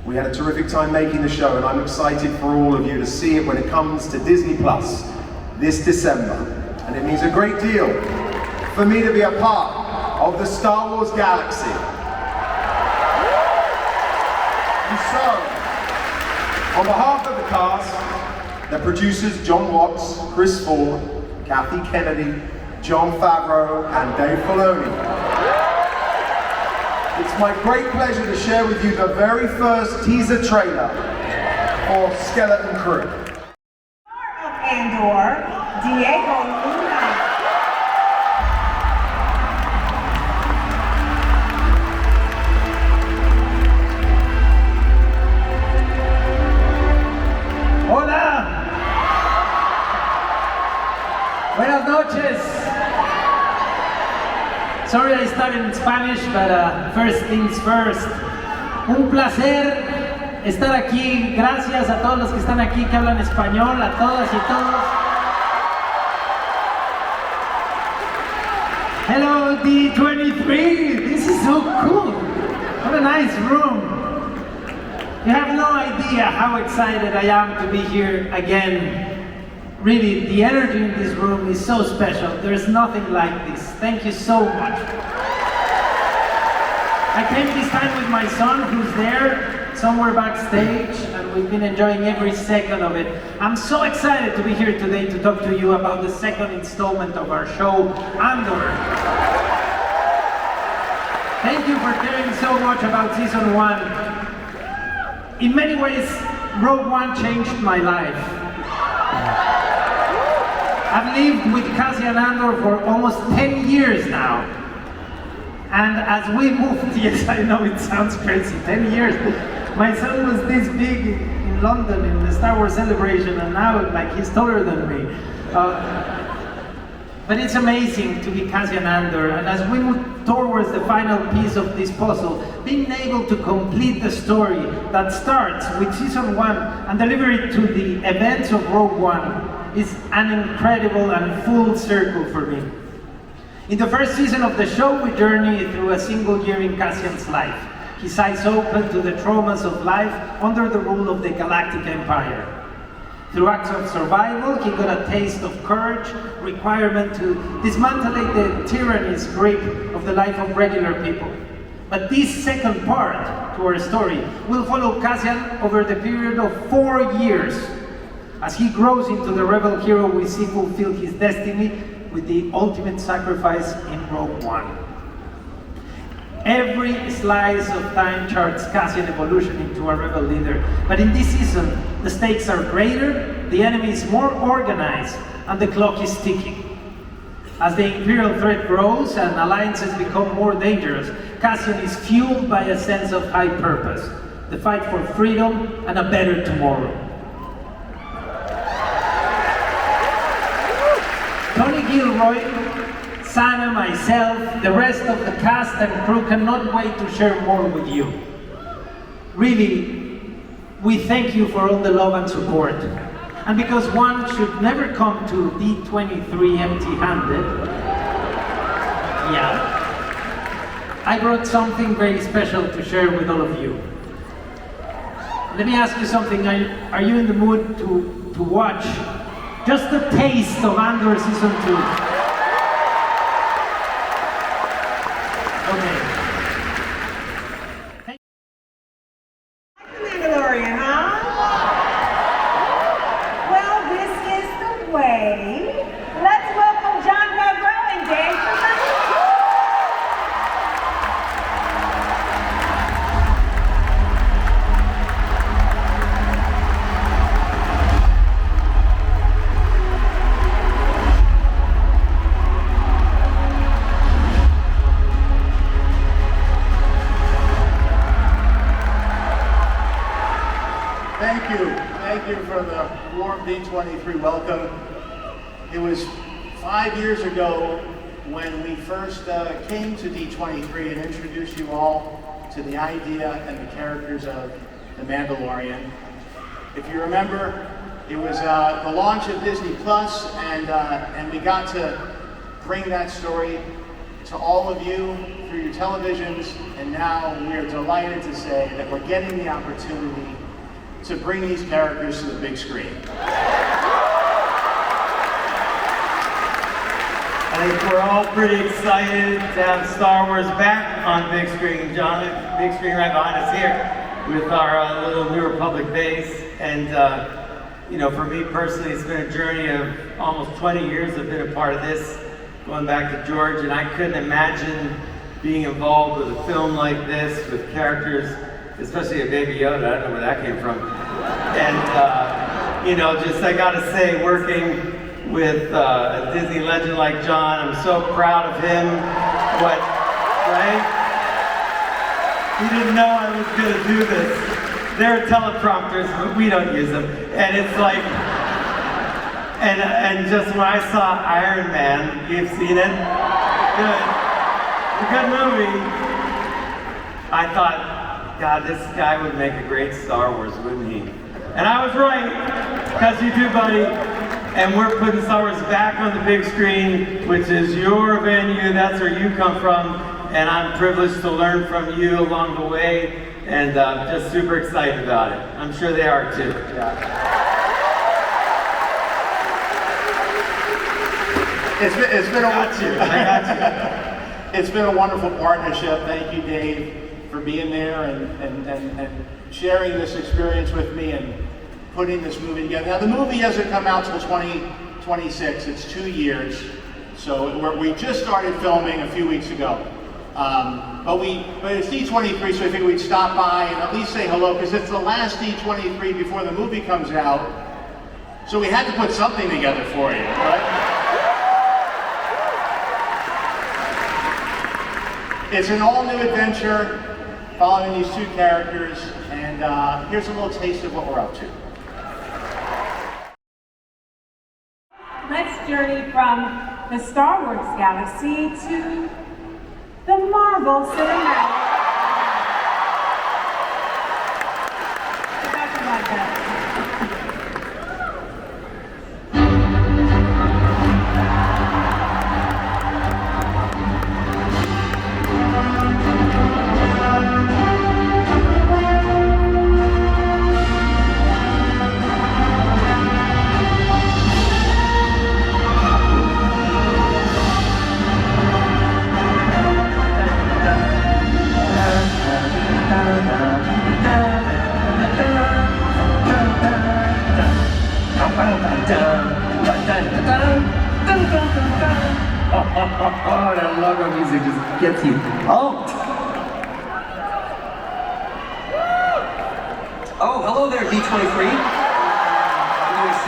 We had a terrific time making the show, and I'm excited for all of you to see it when it comes to Disney Plus this December. And it means a great deal for me to be a part of the Star Wars galaxy. And so, on behalf of the cast, the producers John Watts, Chris Ford, Kathy Kennedy, Jon Favreau, and Dave Filoni, it's my great pleasure to share with you the very first teaser trailer for Skeleton Crew. Star of Andor, Diego Luna. Hola. Buenas noches. Sorry I started in Spanish, but first things first. Un placer estar aquí. Gracias a todos los que están aquí que hablan español, a todas y todos. Hello D23. This is so cool. What a nice room. You have no idea how excited I am to be here again. Really, the energy in this room is so special. There's nothing like this. Thank you so much. I came this time with my son, who's there somewhere backstage, and we've been enjoying every second of it. I'm so excited to be here today to talk to you about the second installment of our show, Andor. Thank you for caring so much about season 1. In many ways, Rogue One changed my life. I've lived with Cassian Andor for almost 10 years now. And as we moved, yes, I know it sounds crazy, 10 years. My son was this big in London in the Star Wars celebration, and now like he's taller than me. But it's amazing to be Cassian Andor, and as we move towards the final piece of this puzzle, being able to complete the story that starts with season 1 and deliver it to the events of Rogue One is an incredible and full circle for me. In the first season of the show, we journey through a single year in Cassian's life. His eyes open to the traumas of life under the rule of the Galactic Empire. Through acts of survival, he got a taste of courage, requirement to dismantle the tyranny's grip of the life of regular people. But this second part to our story will follow Cassian over the period of 4 years. As he grows into the rebel hero we see fulfill his destiny with the ultimate sacrifice in Rogue One. Every slice of time charts Cassian's evolution into a rebel leader, but in this season, the stakes are greater, the enemy is more organized, and the clock is ticking. As the Imperial threat grows and alliances become more dangerous, Cassian is fueled by a sense of high purpose, the fight for freedom and a better tomorrow. Tony Gilroy, Sana, myself, the rest of the cast and crew cannot wait to share more with you. Really, we thank you for all the love and support. And because one should never come to D23 empty-handed, I brought something very special to share with all of you. Let me ask you something, are you in the mood to watch just a taste of Andor Season 2? Okay. Mandalorian, huh? Well, this is the way. Let's welcome John Favreau and Dave Filoni. Thank you for the warm D23 welcome. It was 5 years ago when we first came to D23 and introduced you all to the idea and the characters of The Mandalorian. If you remember, it was the launch of Disney Plus, and we got to bring that story to all of you through your televisions, and now we are delighted to say that we're getting the opportunity to bring these characters to the big screen. I think we're all pretty excited to have Star Wars back on big screen. John, big screen right behind us here with our little New Republic base. And you know, for me personally, it's been a journey of almost 20 years. I've been a part of this, going back to George, and I couldn't imagine being involved with a film like this with characters, especially a Baby Yoda. I don't know where that came from. And you know, just I gotta say, working with a Disney legend like John, I'm so proud of him. Right? He didn't know I was gonna do this. There are teleprompters, but we don't use them. And it's like, and just when I saw Iron Man, you've seen it? Good. A good movie. I thought, God, this guy would make a great Star Wars, wouldn't he? And I was right, because you do, buddy. And we're putting Star Wars back on the big screen, which is your venue, that's where you come from. And I'm privileged to learn from you along the way, and just super excited about it. I'm sure they are too. Yeah. It's been I got you. It's been a wonderful partnership. Thank you, Dave, for being there and sharing this experience with me and putting this movie together. Now, the movie hasn't come out till 2026. It's 2 years. So we just started filming a few weeks ago. But it's D23, so I figured we'd stop by and at least say hello, because it's the last D23 before the movie comes out. So we had to put something together for you, right? It's an all-new adventure following these two characters, and here's a little taste of what we're up to. Let's journey from the Star Wars galaxy to the Marvel Cinematic. Something like that. that logo music just gets you pumped. Oh, hello there, D23.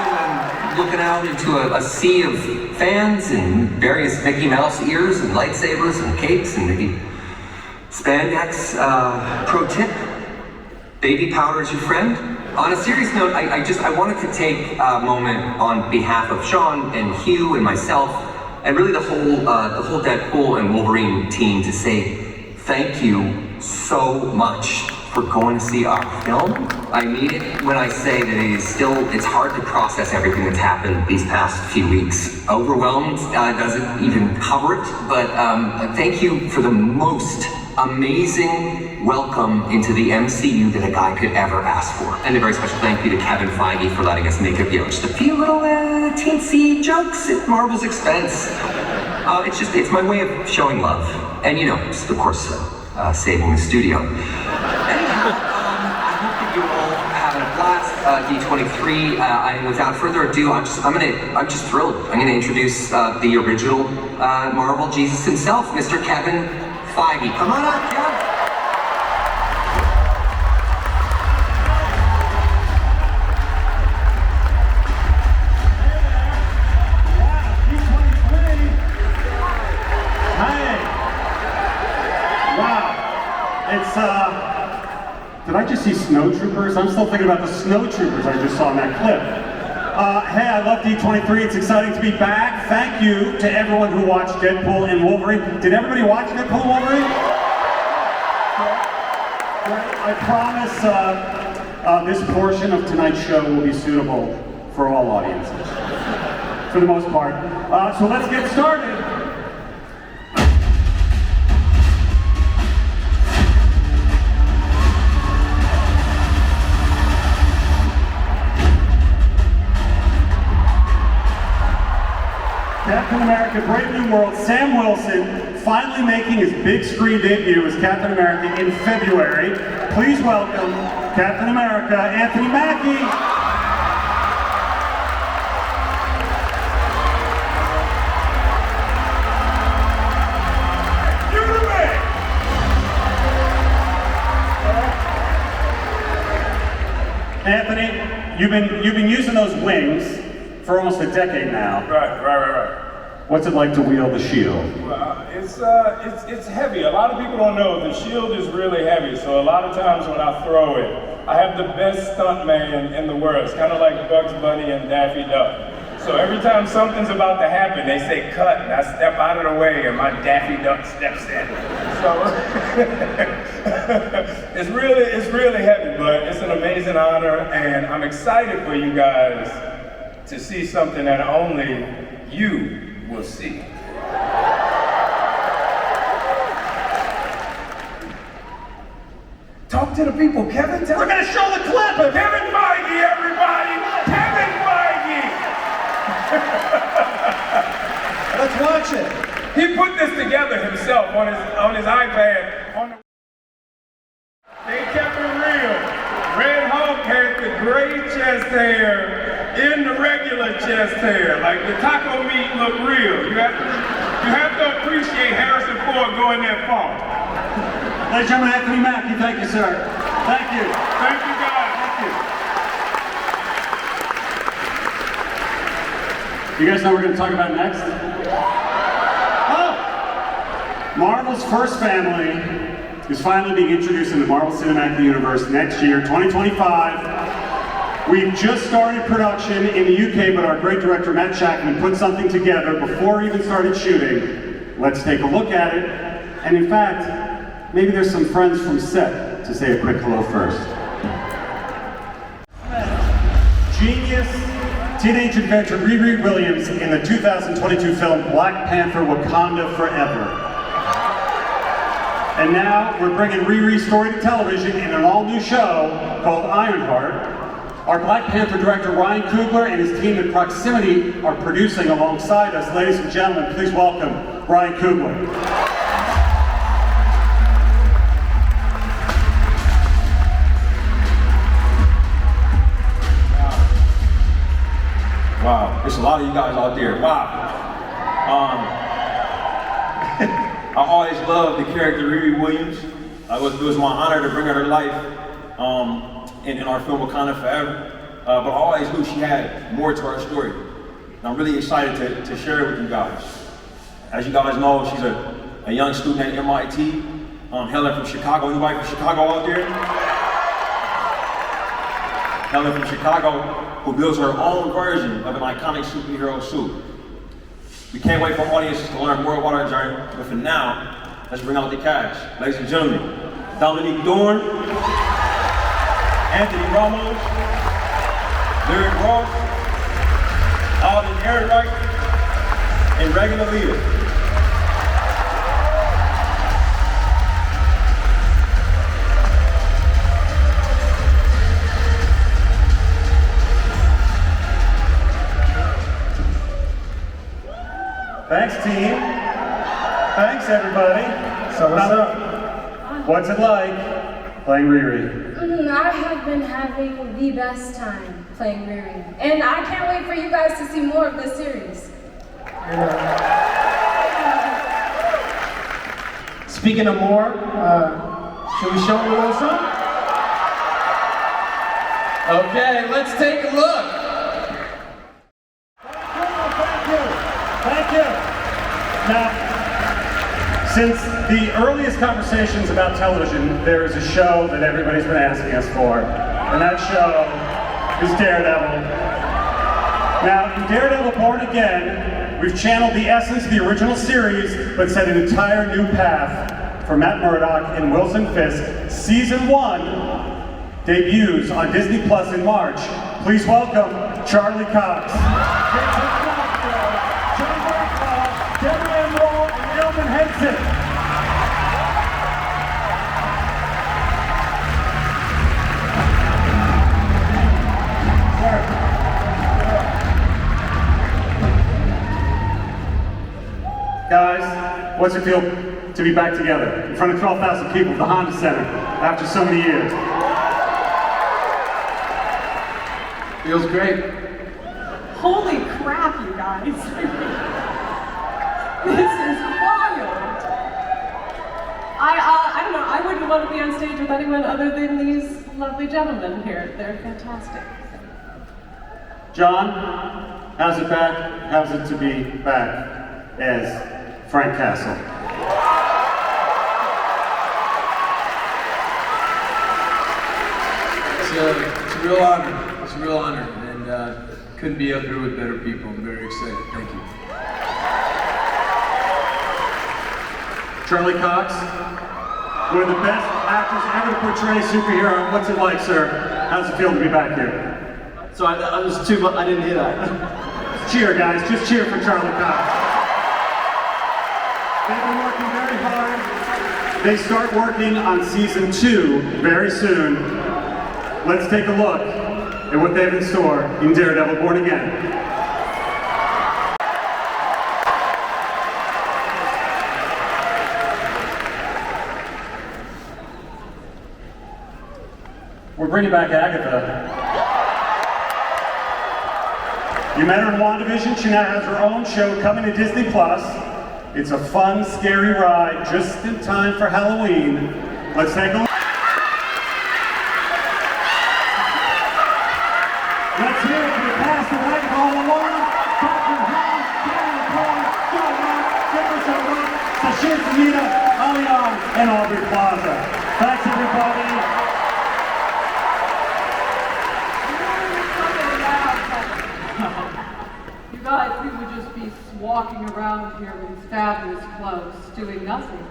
I'm looking out into a sea of fans and various Mickey Mouse ears and lightsabers and cakes and maybe spandex. Pro tip, baby powder is your friend. On a serious note, I wanted to take a moment on behalf of Sean and Hugh and myself, and really the whole Deadpool and Wolverine team to say thank you so much for going to see our film. I mean it when I say that it's hard to process everything that's happened these past few weeks. Overwhelmed doesn't even cover it, but thank you for the most amazing welcome into the MCU that a guy could ever ask for. And a very special thank you to Kevin Feige for letting us make just a few little teensy jokes at Marvel's expense. It's my way of showing love. And just, of course, saving the studio. Anyhow, I hope that you're all having a blast. D23, and without further ado, I'm just thrilled. I'm gonna introduce the original Marvel Jesus himself, Mr. Kevin Feige. Come on up, Kev. Did I just see snowtroopers? I'm still thinking about the snowtroopers I just saw in that clip. Hey, I love D23. It's exciting to be back. Thank you to everyone who watched Deadpool and Wolverine. Did everybody watch Deadpool and Wolverine? I promise this portion of tonight's show will be suitable for all audiences, for the most part. So let's get started. Captain America, Brave New World, Sam Wilson, finally making his big screen debut as Captain America in February. Please welcome Captain America, Anthony Mackie. Anthony, you've been using those wings for almost a decade now. Right. What's it like to wield the shield? It's heavy. A lot of people don't know the shield is really heavy. So a lot of times when I throw it, I have the best stunt man in the world. It's kind of like Bugs Bunny and Daffy Duck. So every time something's about to happen, they say cut, and I step out of the way, and my Daffy Duck steps in. So it's really heavy, but it's an amazing honor, and I'm excited for you guys to see something that only you will see. Talk to the people, Kevin. We're gonna show the clip of Kevin Feige, everybody! Kevin Feige! Let's watch it. He put this together himself on his iPad. They kept it real. Red Hulk had the gray chest hair in the regular chest hair. Like the taco meat look real. You have to appreciate Harrison Ford going that far. Ladies and gentlemen, Anthony Mackie, thank you, sir. Thank you. Thank you, guys. Thank you. You guys know what we're going to talk about next? Oh! Marvel's first family is finally being introduced in the Marvel Cinematic Universe next year, 2025. We've just started production in the UK, but our great director, Matt Shackman, put something together before we even started shooting. Let's take a look at it. And in fact, maybe there's some friends from set to say a quick hello first. Genius teenage adventure Riri Williams in the 2022 film Black Panther: Wakanda Forever. And now we're bringing Riri's story to television in an all-new show called Ironheart. Our Black Panther director Ryan Coogler and his team at Proximity are producing alongside us. Ladies and gentlemen, please welcome Ryan Coogler. Wow, there's a lot of you guys out there. Wow. I always loved the character Riri Williams. It was my honor to bring her to life in our film Wakanda Forever. But I always knew she had more to her story. And I'm really excited to share it with you guys. As you guys know, she's a young student at MIT, hailing from Chicago. Anybody from Chicago out there? Hailing from Chicago, who builds her own version of an iconic superhero suit. We can't wait for audiences to learn more about our journey, but for now, let's bring out the cast. Ladies and gentlemen, Dominique Dorn, Anthony Ramos, Lyric Ross, Alden Ehrenreich, and Regular Leader. Thanks, team. Thanks, everybody. So what's up? What's it like playing Riri? I have been having the best time playing Riri. And I can't wait for you guys to see more of this series. Speaking of more, should we show them a little something? Okay, let's take a look. Thank you. Now, since the earliest conversations about television, there is a show that everybody's been asking us for, and that show is Daredevil. Now, in Daredevil Born Again, we've channeled the essence of the original series, but set an entire new path for Matt Murdock and Wilson Fisk. Season 1 debuts on Disney Plus in March. Please welcome Charlie Cox. Deborah Ann Wall and Elvin Henson. Guys, what's it feel to be back together in front of 12,000 people at the Honda Center after so many years? Feels great. Holy crap, you guys. This is wild. I don't know, I wouldn't want to be on stage with anyone other than these lovely gentlemen here. They're fantastic. John, how's it back? How's it to be back as Frank Castle? It's a real honor. It's a real honor. And couldn't be up here with better people. I'm very excited. Thank you. Charlie Cox, one of the best actors ever to portray a superhero. What's it like, sir? How's it feel to be back here? So I was too much, I didn't hear that. Cheer, guys. Just cheer for Charlie Cox. They've been working very hard. They start working on season 2 very soon. Let's take a look at what they have in store in Daredevil Born Again. We're bringing back Agatha. You met her in WandaVision. She now has her own show coming to Disney Plus. It's a fun, scary ride just in time for Halloween. Let's take a look. Let's hear it for the cast of Like All Along. Dr. Hall, Karen Cole, Joe Rock, Jefferson Rock, Sashir Samita, Alion, and Aubrey Plaza. Thanks, everybody. You guys, we would just be walking around here in fabulous clothes, doing nothing,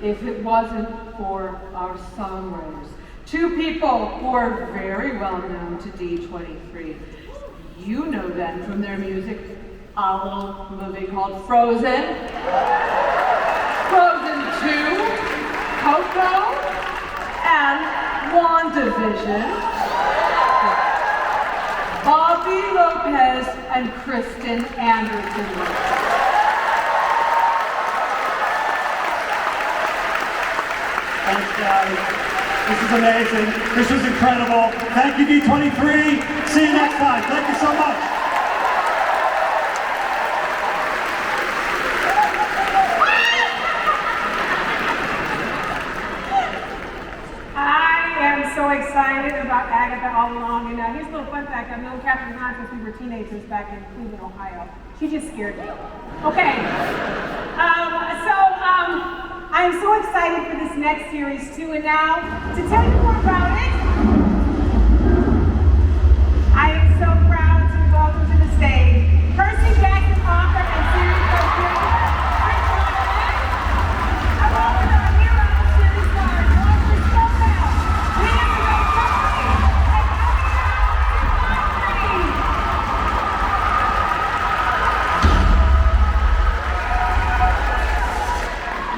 if it wasn't for our songwriters. 2 people who are very well known to D23. You know them from their music, a little movie called Frozen, Frozen 2, Coco, and WandaVision. Bobby Lopez and Kristen Anderson. Thanks, guys. This is amazing. This was incredible. Thank you, D23. See you next time. Thank you so much. excited about Agatha all along. And here's a little fun fact. I've known Catherine Hahn since we were teenagers back in Cleveland, Ohio. She just scared me. Okay. I am so excited for this next series too. And now, to tell you more about it, I am so proud to welcome to the stage Percy Jackson author and series co-creator, along with our hero series stars, Lawrence Snowbell, Leah Company, and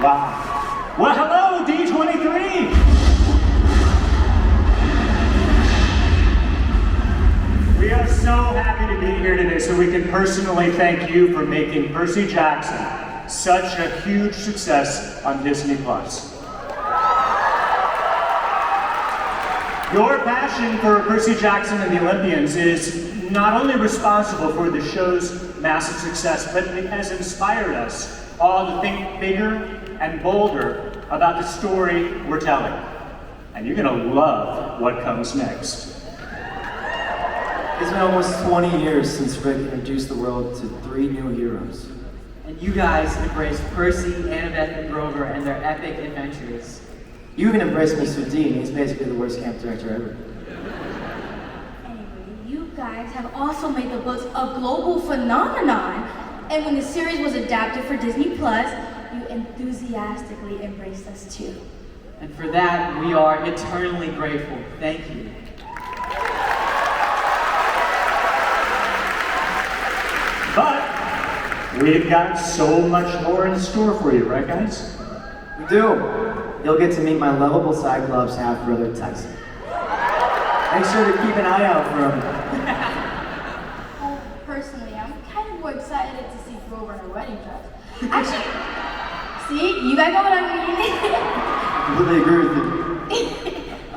Wow. Well, hello, D23! We are so happy to be here today so we can personally thank you for making Percy Jackson such a huge success on Disney+. Your passion for Percy Jackson and the Olympians is not only responsible for the show's massive success, but it has inspired us all to think bigger and bolder about the story we're telling. And you're gonna love what comes next. It's been almost 20 years since Rick introduced the world to 3 new heroes. And you guys embraced Percy, Annabeth, and Grover and their epic adventures. You even embraced Mr. Dean. He's basically the worst camp director ever. Anyway, you guys have also made the books a global phenomenon. And when the series was adapted for Disney+, you enthusiastically embraced us too. And for that, we are eternally grateful. Thank you. But we've got so much more in store for you, right guys? We do. You'll get to meet my lovable Cyclops half-brother Tyson. Make sure to keep an eye out for him. Well, personally, I'm kind of more excited to see Grover in her wedding dress. Actually, see, you guys know what I mean? I completely agree with you.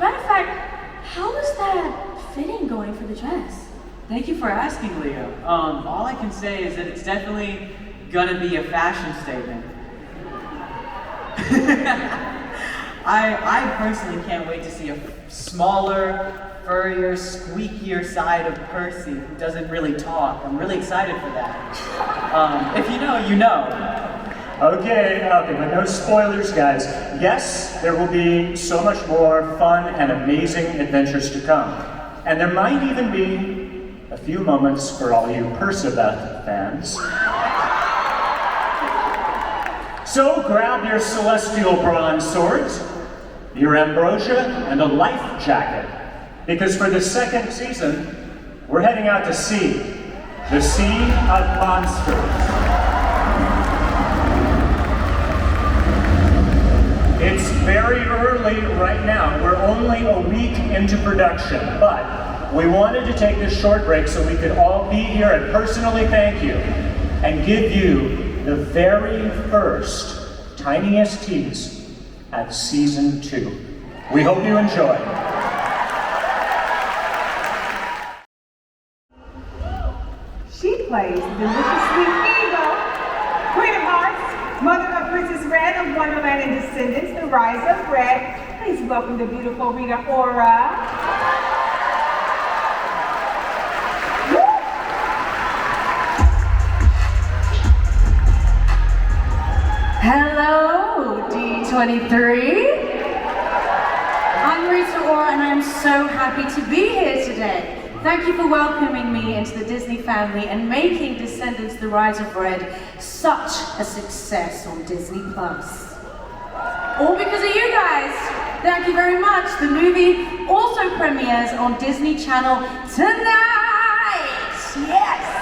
Matter of fact, how is that fitting going for the dress? Thank you for asking, Leo. All I can say is that it's definitely gonna be a fashion statement. I personally can't wait to see a smaller, furrier, squeakier side of Percy who doesn't really talk. I'm really excited for that. If you know, you know. Okay, but no spoilers, guys. Yes, there will be so much more fun and amazing adventures to come. And there might even be a few moments for all you Percabeth fans. So grab your celestial bronze swords, your ambrosia, and a life jacket. Because for the second season, we're heading out to sea. The Sea of Monsters. It's very early right now. We're only a week into production, but we wanted to take this short break so we could all be here and personally thank you and give you the very first, tiniest tease at season 2. We hope you enjoy. She plays the delicious sweet Eagle, Queen of Hearts, mother of Princess Red of Wonderland and Descendants, the Rise of Red. Please welcome the beautiful Rita Ora. Hello, D23. I'm Rita Ora and I'm so happy to be here today. Thank you for welcoming me into the Disney family and making Descendants: The Rise of Red such a success on Disney+. All because of you guys. Thank you very much. The movie also premieres on Disney Channel tonight. Yes!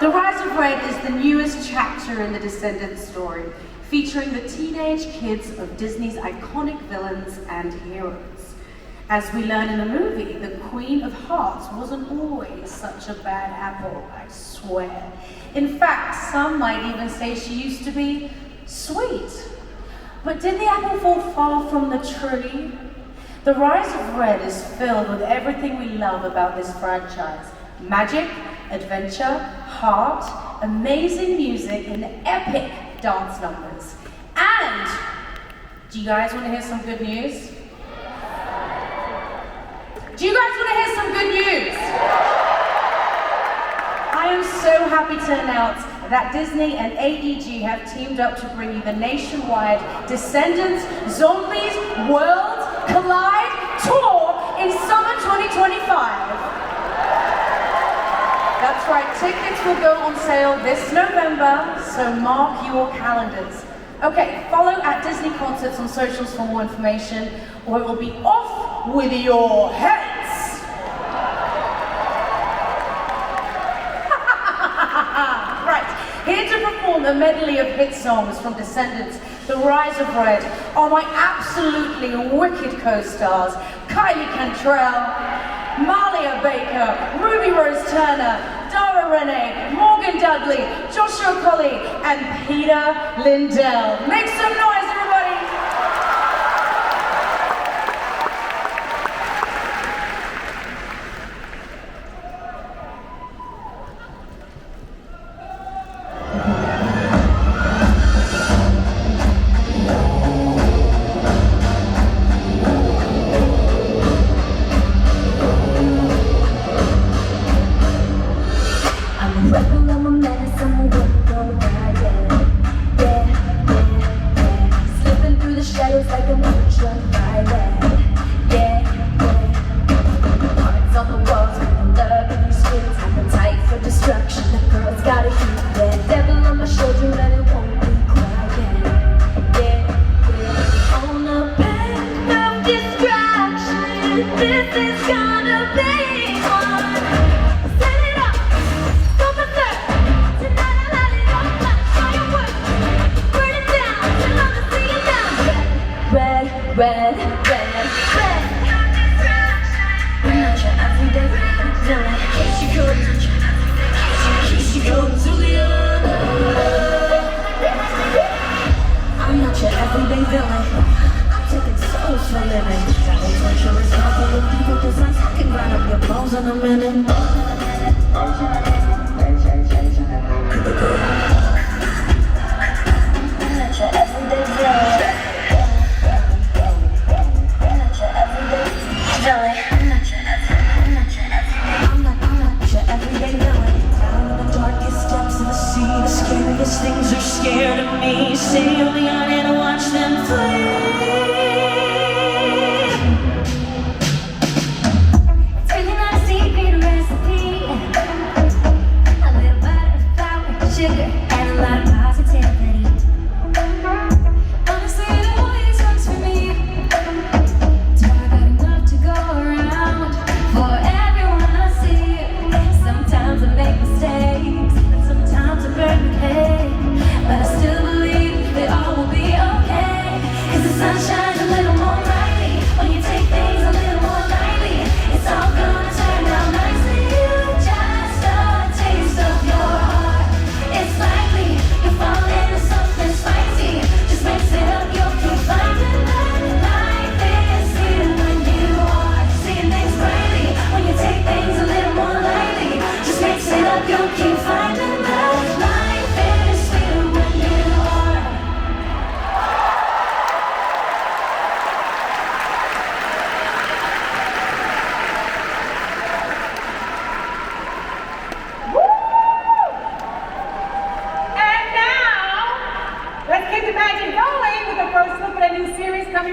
The Rise of Red is the newest chapter in the Descendants story, featuring the teenage kids of Disney's iconic villains and heroes. As we learn in the movie, the Queen of Hearts wasn't always such a bad apple, I swear. In fact, some might even say she used to be sweet. But did the apple fall far from the tree? The Rise of Red is filled with everything we love about this franchise. Magic, adventure, heart, amazing music, and epic dance numbers. And, do you guys want to hear some good news? Do you guys want to hear some good news? I am so happy to announce that Disney and AEG have teamed up to bring you the nationwide Descendants Zombies World Collide Tour in summer 2025. That's right, tickets will go on sale this November, so mark your calendars. Okay, follow at Disney Concerts on socials for more information, or it will be off with your heads! Right, here to perform a medley of hit songs from Descendants, The Rise of Red, are my absolutely wicked co-stars, Kylie Cantrell, Malia Baker, Ruby Rose Turner, Dara Renee, Morgan Dudley, Joshua Colley, and Peter Lindell. Make some noise, everybody!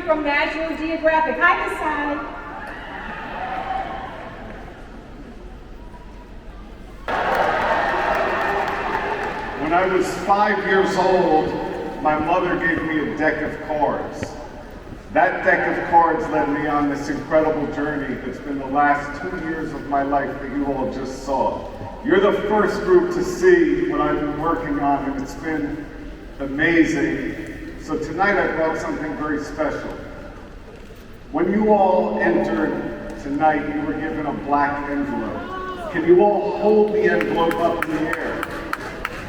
From National Geographic. Hi, this side. When I was 5 years old, my mother gave me a deck of cards. That deck of cards led me on this incredible journey that's been the last 2 years of my life that you all just saw. You're the first group to see what I've been working on, and it's been amazing. So tonight I brought something very special. When you all entered tonight, you were given a black envelope. Can you all hold the envelope up in the air?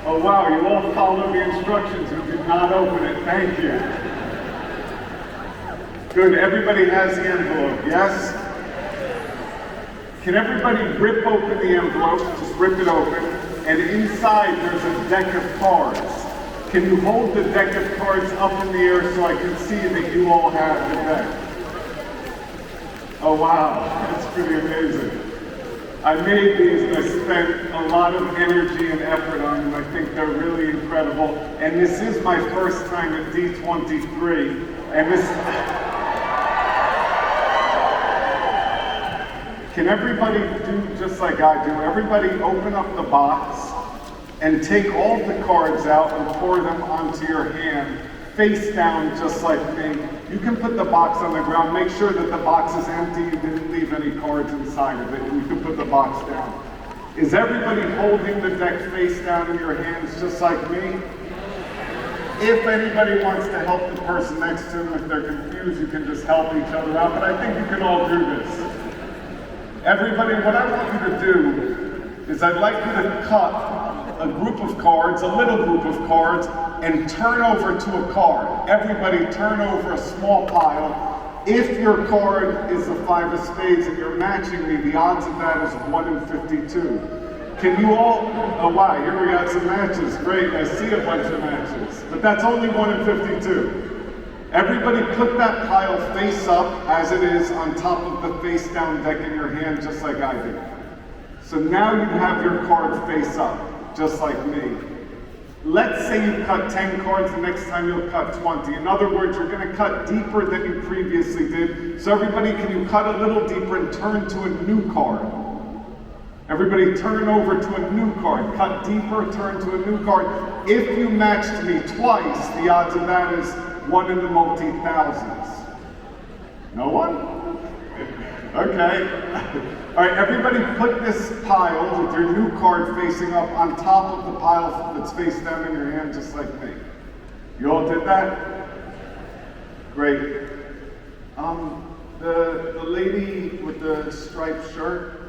Oh wow, you all followed the instructions and did not open it. Thank you. Good, everybody has the envelope, yes? Can everybody rip open the envelope? Just rip it open. And inside there's a deck of cards. Can you hold the deck of cards up in the air so I can see that you all have the deck? Oh wow, that's pretty amazing. I made these and I spent a lot of energy and effort on them. I think they're really incredible. And this is my first time at D23. And this... Can everybody do just like I do? Everybody open up the box and take all the cards out and pour them onto your hand, face down just like me. You can put the box on the ground, make sure that the box is empty, you didn't leave any cards inside of it, and you can put the box down. Is everybody holding the deck face down in your hands just like me? If anybody wants to help the person next to them, if they're confused, you can just help each other out, but I think you can all do this. Everybody, what I want you to do is I'd like you to cut a group of cards, a little group of cards, and turn over to a card. Everybody turn over a small pile. If your card is a 5 of spades and you're matching me, the odds of that is 1 in 52. Can you all, oh wow, here we got some matches, great, I see a bunch of matches. But that's only 1 in 52. Everybody put that pile face up as it is on top of the face down deck in your hand, just like I did. So now you have your card face up, just like me. Let's say you cut 10 cards, the next time you'll cut 20. In other words, you're gonna cut deeper than you previously did. So everybody, can you cut a little deeper and turn to a new card? Everybody turn over to a new card. Cut deeper, turn to a new card. If you matched me twice, the odds of that is 1 in the multi-thousands. No one? Okay. All right, everybody put this pile with your new card facing up on top of the pile that's face down in your hand, just like me. You all did that? Great. The lady with the striped shirt,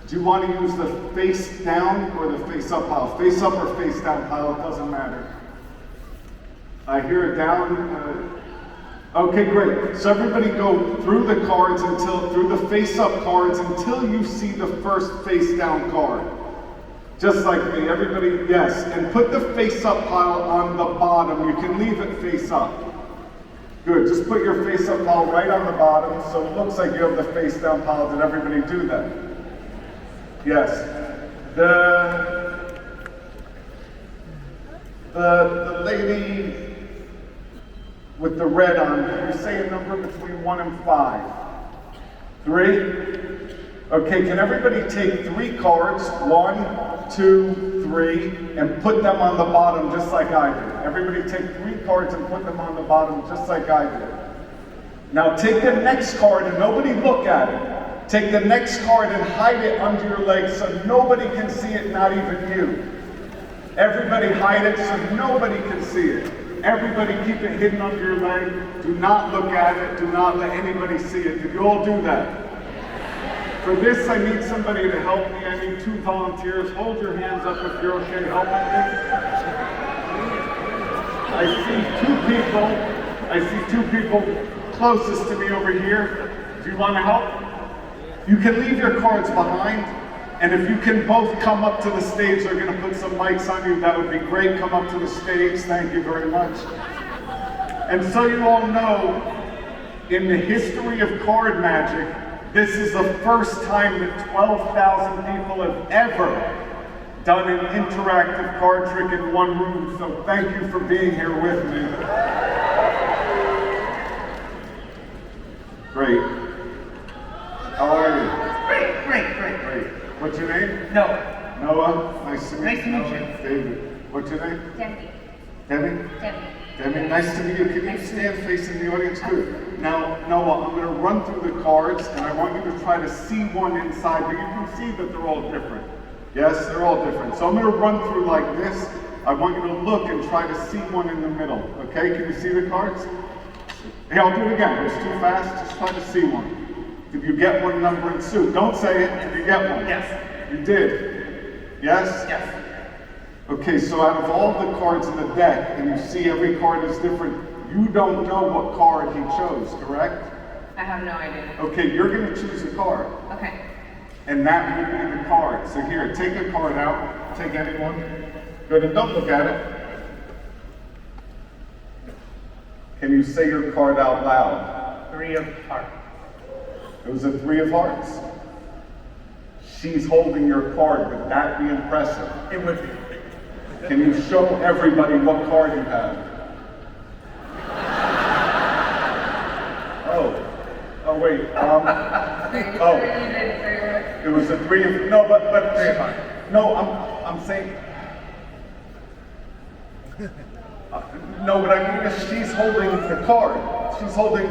do you want to use the face down or the face up pile? Face up or face down pile, it doesn't matter. I hear it down. Okay, great. So everybody go through the cards through the face-up cards until you see the first face-down card. Just like me, everybody, yes. And put the face-up pile on the bottom. You can leave it face-up. Good, just put your face-up pile right on the bottom so it looks like you have the face-down pile. Did everybody do that? Yes. The lady with the red on, can you say a number between 1 and 5? 3? Okay, can everybody take 3 cards, 1, 2, 3, and put them on the bottom just like I did. Everybody take 3 cards and put them on the bottom just like I did. Now take the next card and nobody look at it. Take the next card and hide it under your leg so nobody can see it, not even you. Everybody hide it so nobody can see it. Everybody keep it hidden under your leg. Do not look at it. Do not let anybody see it. Did you all do that? For this, I need somebody to help me. I need 2 volunteers. Hold your hands up if you're okay helping me. I see 2 people closest to me over here. Do you want to help? You can leave your cards behind. And if you can both come up to the stage, they're going to put some mics on you. That would be great. Come up to the stage. Thank you very much. And so you all know, in the history of card magic, this is the first time that 12,000 people have ever done an interactive card trick in one room. So thank you for being here with me. Great. How are you? Great. What's your name? Noah. Noah, nice to meet you. Nice to meet you. David. What's your name? Debbie. Debbie? Debbie, nice to meet you. Can you stand facing the audience? Good. Now, Noah, I'm going to run through the cards, and I want you to try to see one inside, but you can see that they're all different. Yes, they're all different. So I'm going to run through like this. I want you to look and try to see one in the middle. Okay, can you see the cards? Hey, I'll do it again. It's too fast. Just try to see one. Did you get one number and suit? Don't say it. Did you get one? Yes. You did? Yes? Yes. Okay, so out of all the cards in the deck, and you see every card is different, you don't know what card he chose, correct? I have no idea. Okay, you're going to choose a card. Okay. And that will be the card. So here, take a card out. Take anyone. Good, and don't look at it. Can you say your card out loud? 3 of hearts. It was a 3 of hearts. she's holding your card, would that be impressive? It would be. Can you show everybody what card you have? Oh wait, it was a 3 of, no, but, no, I'm saying, no, what I mean is she's holding the card. She's holding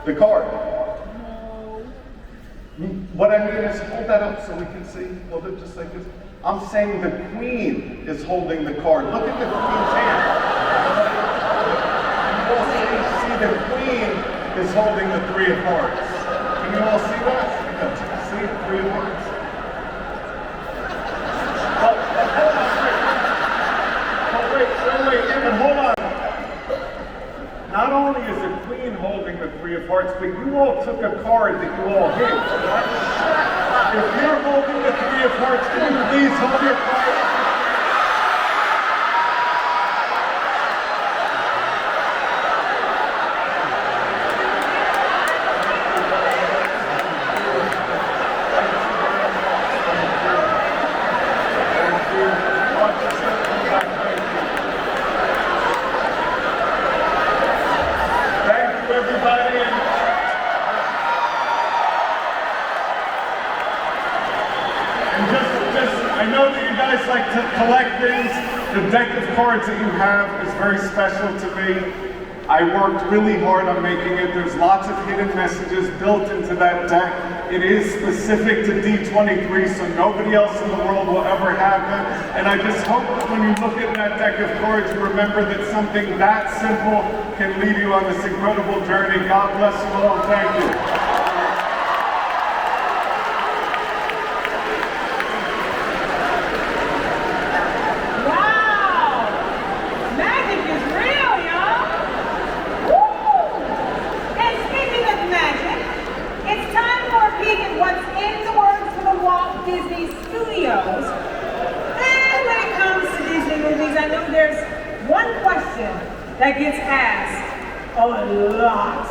the card. What I mean is, hold that up so we can see, hold it just like this. I'm saying the queen is holding the card. Look at the queen's hand. You all see the queen is holding the 3 of hearts. Can you all see that? See the 3 of hearts? Wait, but hold on. Not only is the queen holding the 3 of hearts, but you all took a card that you all hit. Right? If you're holding the 3 of hearts, can you please hold your card? Like to collect things. The deck of cards that you have is very special to me. I worked really hard on making it. There's lots of hidden messages built into that deck. It is specific to D23, so nobody else in the world will ever have them. And I just hope that when you look at that deck of cards, you remember that something that simple can lead you on this incredible journey. God bless you all. Thank you. That gets asked a lot.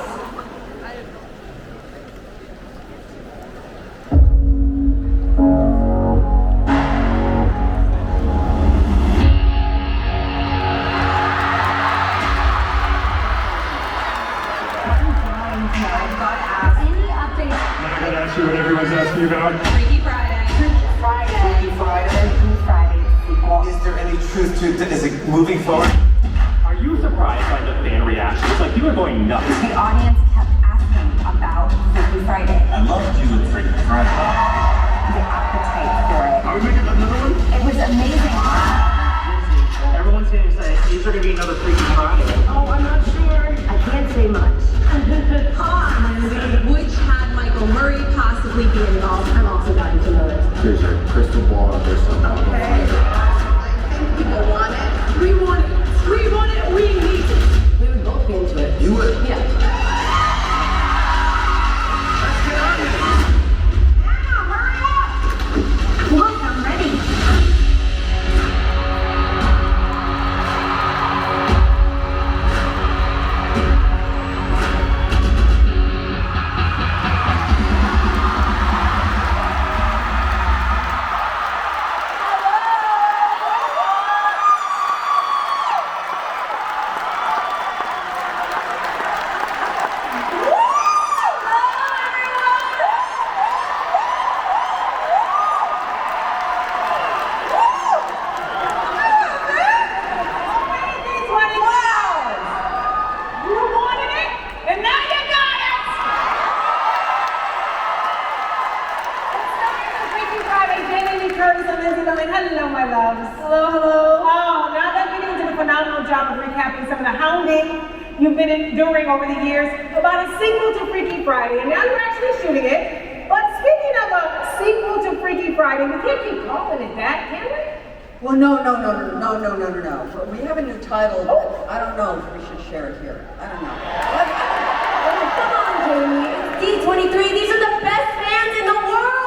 Any updates? Am I gonna ask you what everyone's asking you about? Freaky Friday. Freaky Friday. Freaky Friday. Freaky Friday. Is there any truth to it? Is it moving forward? Are you surprised by the fan reactions? Like, people are going nuts. The audience kept asking about Freaky Friday. I loved you with Freaky Friday. The appetite for it. Are we making another one? It was amazing. Everyone's getting excited. Is there going to be another Freaky Friday? Oh, I'm not sure. I can't say much. Which had Michael Murray possibly be involved? I'm also dying to know it. There's a crystal ball, there's some alcohol. I think people want it. We want it. We want it. We need it. We would both be into it. You would? Yeah. Let's get on it. Yeah, hurry up. Look, I'm ready. Hello, my loves. Hello, hello. Oh, now that we did a phenomenal job of recapping some of the hounding you've been enduring over the years about a sequel to Freaky Friday, and now you're actually shooting it. But speaking of a sequel to Freaky Friday, we can't keep calling it that, can we? Well, no. But we have a new title. But I don't know if we should share it here. I don't know. Come on, Jamie. It's D23. These are the best fans in the world.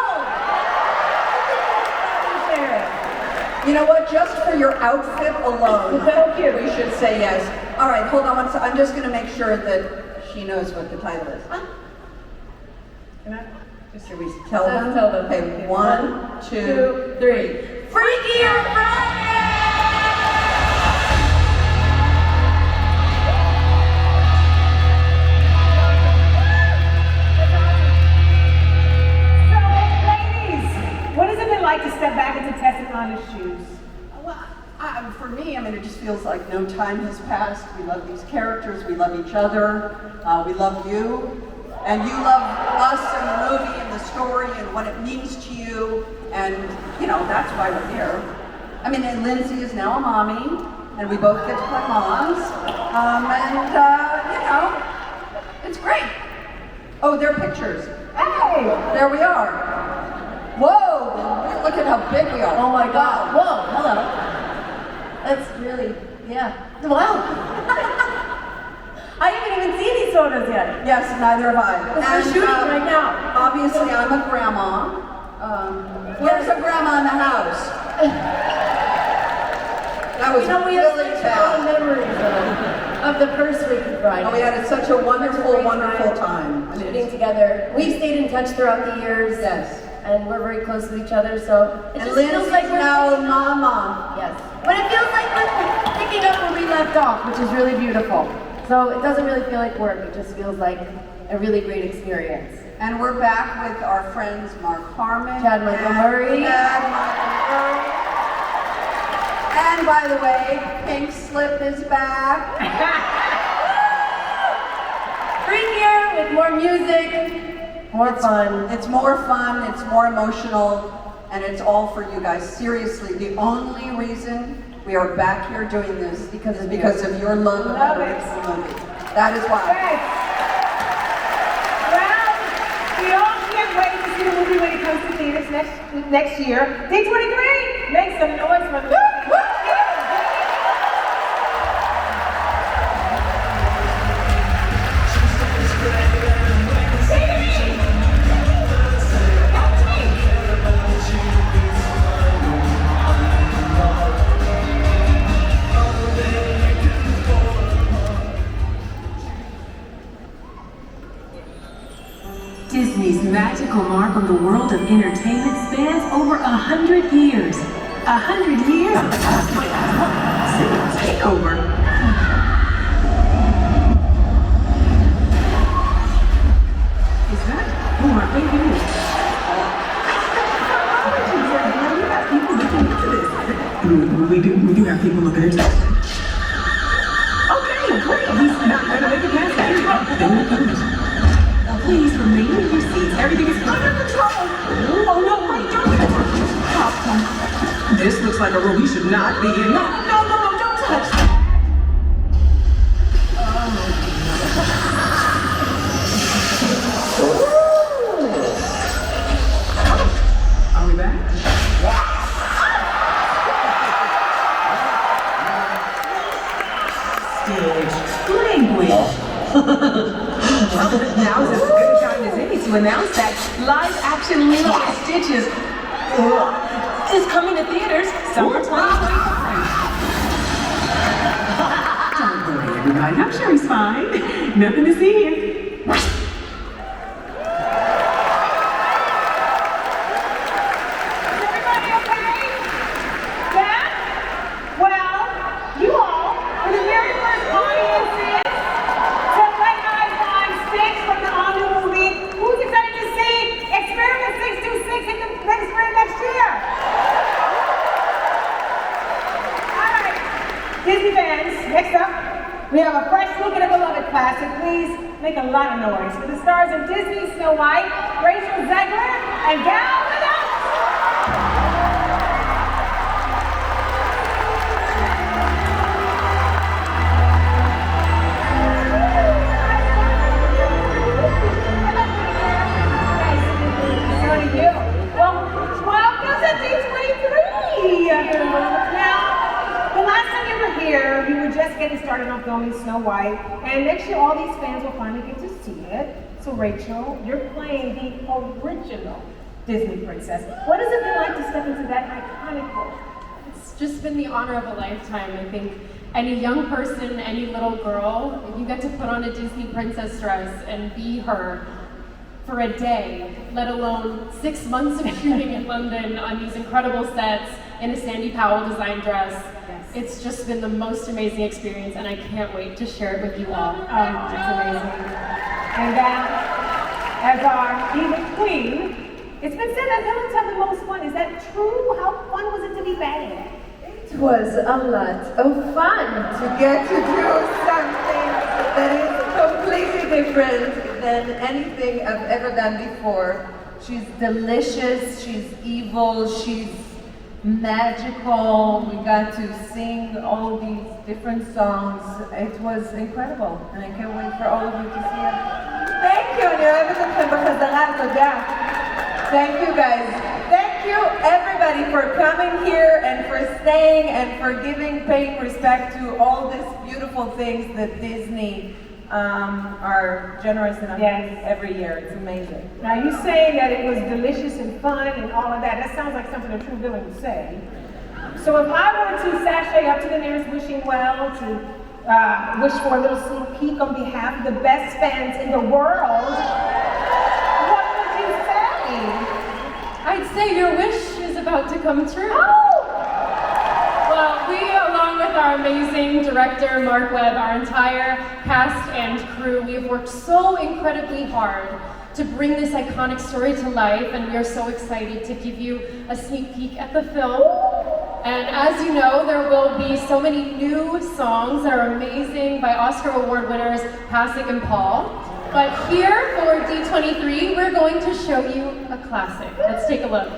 You know what? Just for your outfit alone, we should say yes. All right, hold on one second. I'm just going to make sure that she knows what the title is. Can I? Should we tell them? Okay, 1, 2, 3. Freaky or Friday! What has it been like to step back into Tess and Anna's shoes? Well, for me, I mean, it just feels like no time has passed. We love these characters, we love each other, we love you, and you love us and the movie and the story and what it means to you, and, you know, that's why we're here. I mean, and Lindsay is now a mommy, and we both get to play moms, you know, it's great. Oh, there are pictures. Hey! There we are. Whoa! Look at how big we are. Oh my God. Whoa, hello. That's really, yeah. Wow. I haven't even seen these photos yet. Yes, neither have I. We're shooting right now. Obviously, I'm a grandma. Where's a grandma in the house? That was really bad. Memories of the first week of Friday. Oh, we had such a wonderful, wonderful time. Shooting together. We've stayed in touch throughout the years. Yes. And we're very close with each other, so it just feels like we're now mama. Yes. But it feels like we're picking up where we left off, which is really beautiful. So it doesn't really feel like work, it just feels like a really great experience. And we're back with our friends Mark Harmon, Chad Michael Murray. And by the way, Pink Slip is back. Freakier with more music. More fun. It's more fun, it's more emotional, and it's all for you guys. Seriously, the only reason we are back here doing this is because of your love of the original movie. That is why. Right. Well, we all can't wait to see the movie when it comes to theaters next year. D23, make some noise for the Disney's magical mark on the world of entertainment spans over 100 years. 100 years of takeover. Is that who our baby is? People looking into this. We do have people looking into this. Okay, great. He's not going to make it past that. Please remain in your seats. Everything is under control. Oh no, wait, don't This looks like a room you should not be in. No, don't touch. Are we back? Stage language. Now is as good a time as any to announce that live-action Lilo and Stitches is coming to theaters summer 2025. Don't worry, everybody. I'm sure he's fine. Nothing to see here. Disney fans, next up, we have a fresh look at a beloved classic. Please make a lot of noise for the stars of Disney Snow White, Rachel Zegler, and Gal Gadot. Well, welcome to D23. Now, the last time you were here, we were just getting started on filming Snow White, and next year all these fans will finally get to see it. So Rachel, you're playing the original Disney princess. What has it been like to step into that iconic role? It's just been the honor of a lifetime. I think any young person, any little girl, if you get to put on a Disney princess dress and be her for a day, let alone 6 months of shooting in London on these incredible sets in a Sandy Powell design dress. Yes. It's just been the most amazing experience, and I can't wait to share it with you all. Oh, it's amazing. And as our Eva Queen, it's been said that villains have the most fun. Is that true? How fun was it to be bad? It was a lot of fun to get to do something that is completely different than anything I've ever done before. She's delicious, she's evil, she's magical. We got to sing all these different songs. It was incredible, and I can't wait for all of you to see it. Thank you, אני אוהבת אתכם בחזרה, תודה. Thank you guys. Thank you everybody for coming here and for staying and for paying respect to all these beautiful things that Disney are generous enough to do every year. It's amazing. Now you saying that it was delicious and fun and all of that, that sounds like something a true villain would say. So if I were to sashay up to the nearest wishing well to wish for a little sneak peek on behalf of the best fans in the world, what would you say? I'd say your wish is about to come true. Oh! Well, we, along with our amazing director, Mark Webb, our entire cast and crew, we have worked so incredibly hard to bring this iconic story to life, and we are so excited to give you a sneak peek at the film. And as you know, there will be so many new songs that are amazing by Oscar Award winners Pasek and Paul. But here for D23, we're going to show you a classic. Let's take a look.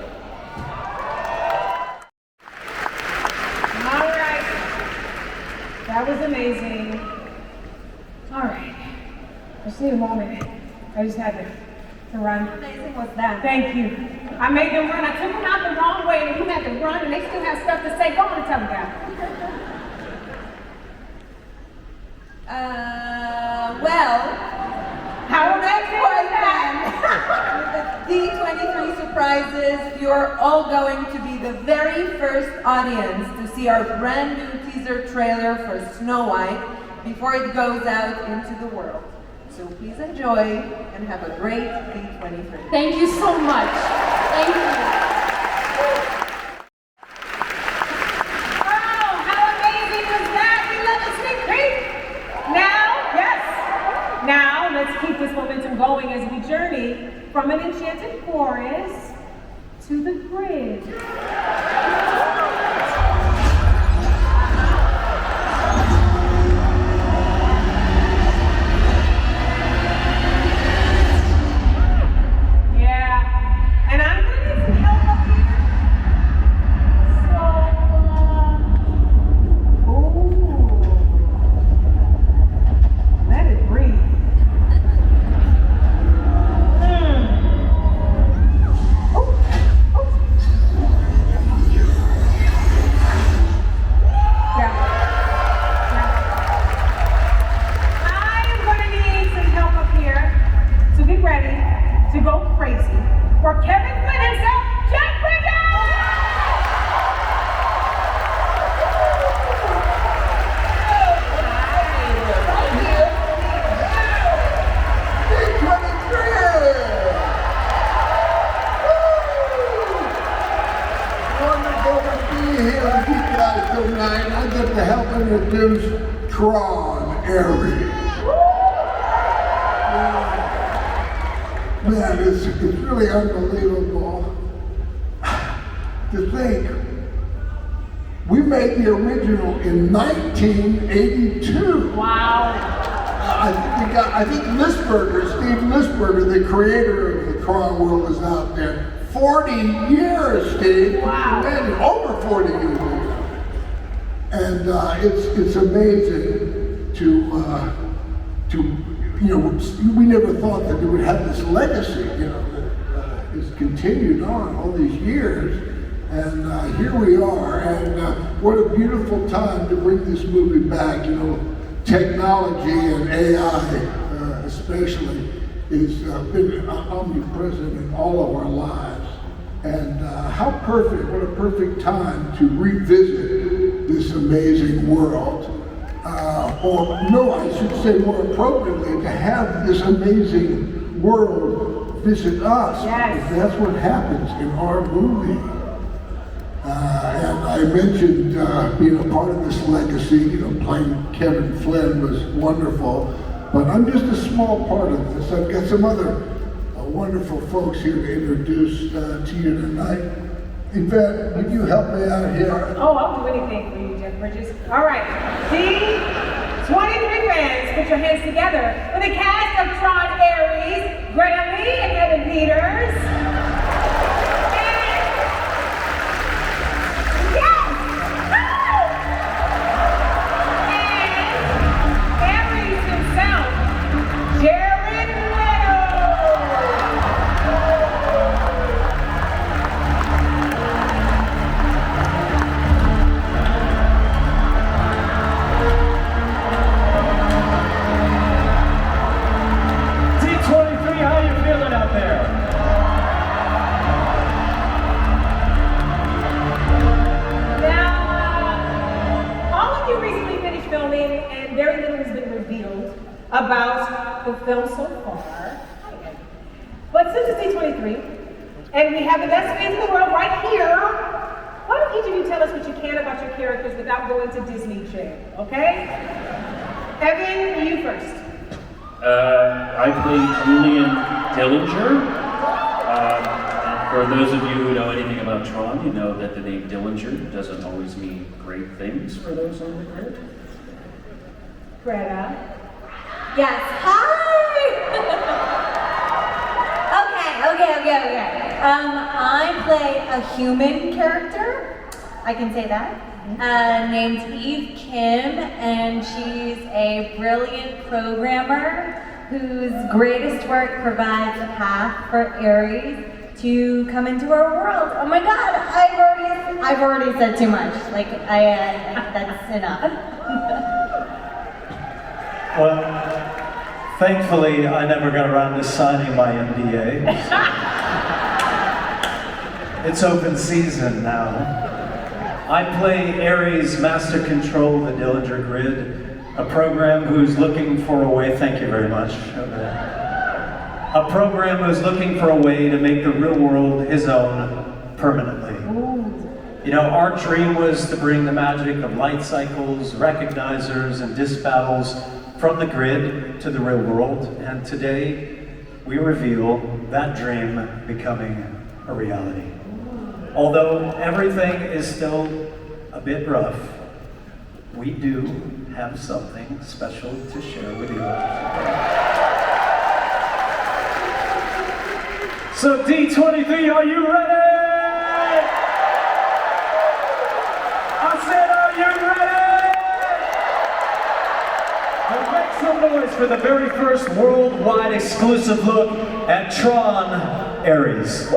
All right. That was amazing. All right. Just need a moment. I just had to run. How amazing was that? Thank you. I made them run. I took them out the wrong way, and you had to run, and they still have stuff to say. Go on and tell them that. How amazing was that? With the D23 surprises, you're all going to be the very first audience to see our brand new teaser trailer for Snow White before it goes out into the world. So please enjoy and have a great D23. Thank you so much. Thank you. Now, let's keep this momentum going as we journey from an enchanted forest to the bridge. Yeah, and I'm going to need some help up here. Let it breathe. To go crazy for Kevin Flynn himself, Jack Bridges! Wonderful to be here with you guys tonight. I get to help introduce Tron Aries. Man, it's really unbelievable to think we made the original in 1982. Wow. I think Steve Lisberger, the creator of the Tron world, is out there. 40 years, Steve. Wow. Man, over 40 years. And it's amazing to we never thought that it would have this legacy, that has continued on all these years. And here we are, and what a beautiful time to bring this movie back. Technology and AI especially has been omnipresent in all of our lives. And how perfect, what a perfect time to revisit this amazing world. Or no, I should say more appropriately, to have this amazing world visit us. Yes. That's what happens in our movie. And I mentioned being a part of this legacy, playing Kevin Flynn was wonderful, but I'm just a small part of this. I've got some other wonderful folks here to introduce to you tonight. Yvette, would you help me out here? Oh, I'll do anything for you, Jeff Bridges. All right, D23 fans, put your hands together for the cast of Tron Aries, Greta Lee and Evan Peters. About the film so far. But since it's D23, and we have the best fans in the world right here, why don't each of you tell us what you can about your characters without going to Disney jail, okay? Evan, you first. I play Julian Dillinger. And for those of you who know anything about Tron, you know that the name Dillinger doesn't always mean great things for those on the grid. Greta. Yes, hi! Okay. I play a human character, I can say that, named Eve Kim, and she's a brilliant programmer whose greatest work provides a path for Aries to come into our world. Oh my God, I've already said too much. That's enough. Well, thankfully, I never got around to signing my NDA. It's open season now. I play Aries Master Control the Dillinger Grid, a program who's looking for a way, thank you very much. A program who's looking for a way to make the real world his own permanently. You know, our dream was to bring the magic of light cycles, recognizers, and disc battles from the grid to the real world, and today we reveal that dream becoming a reality. Although everything is still a bit rough, we do have something special to share with you. So D23, are you ready? I said, are you ready? Make some noise for the very first worldwide exclusive look at Tron Aries.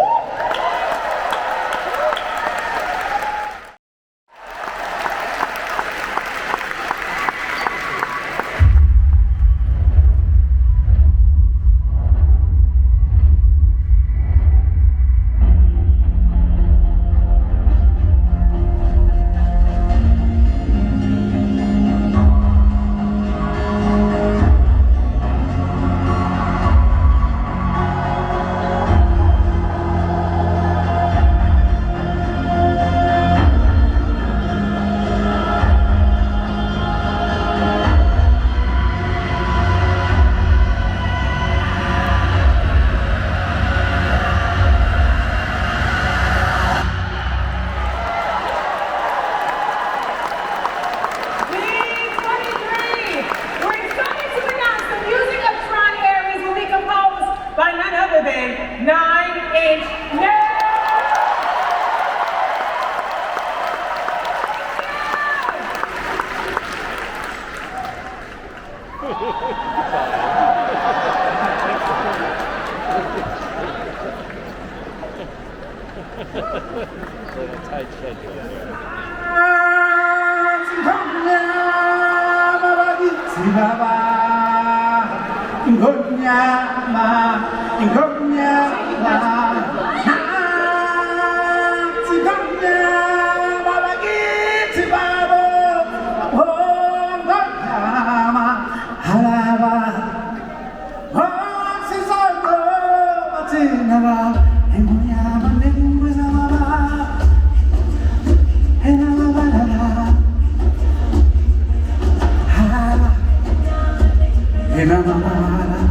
in a Moana,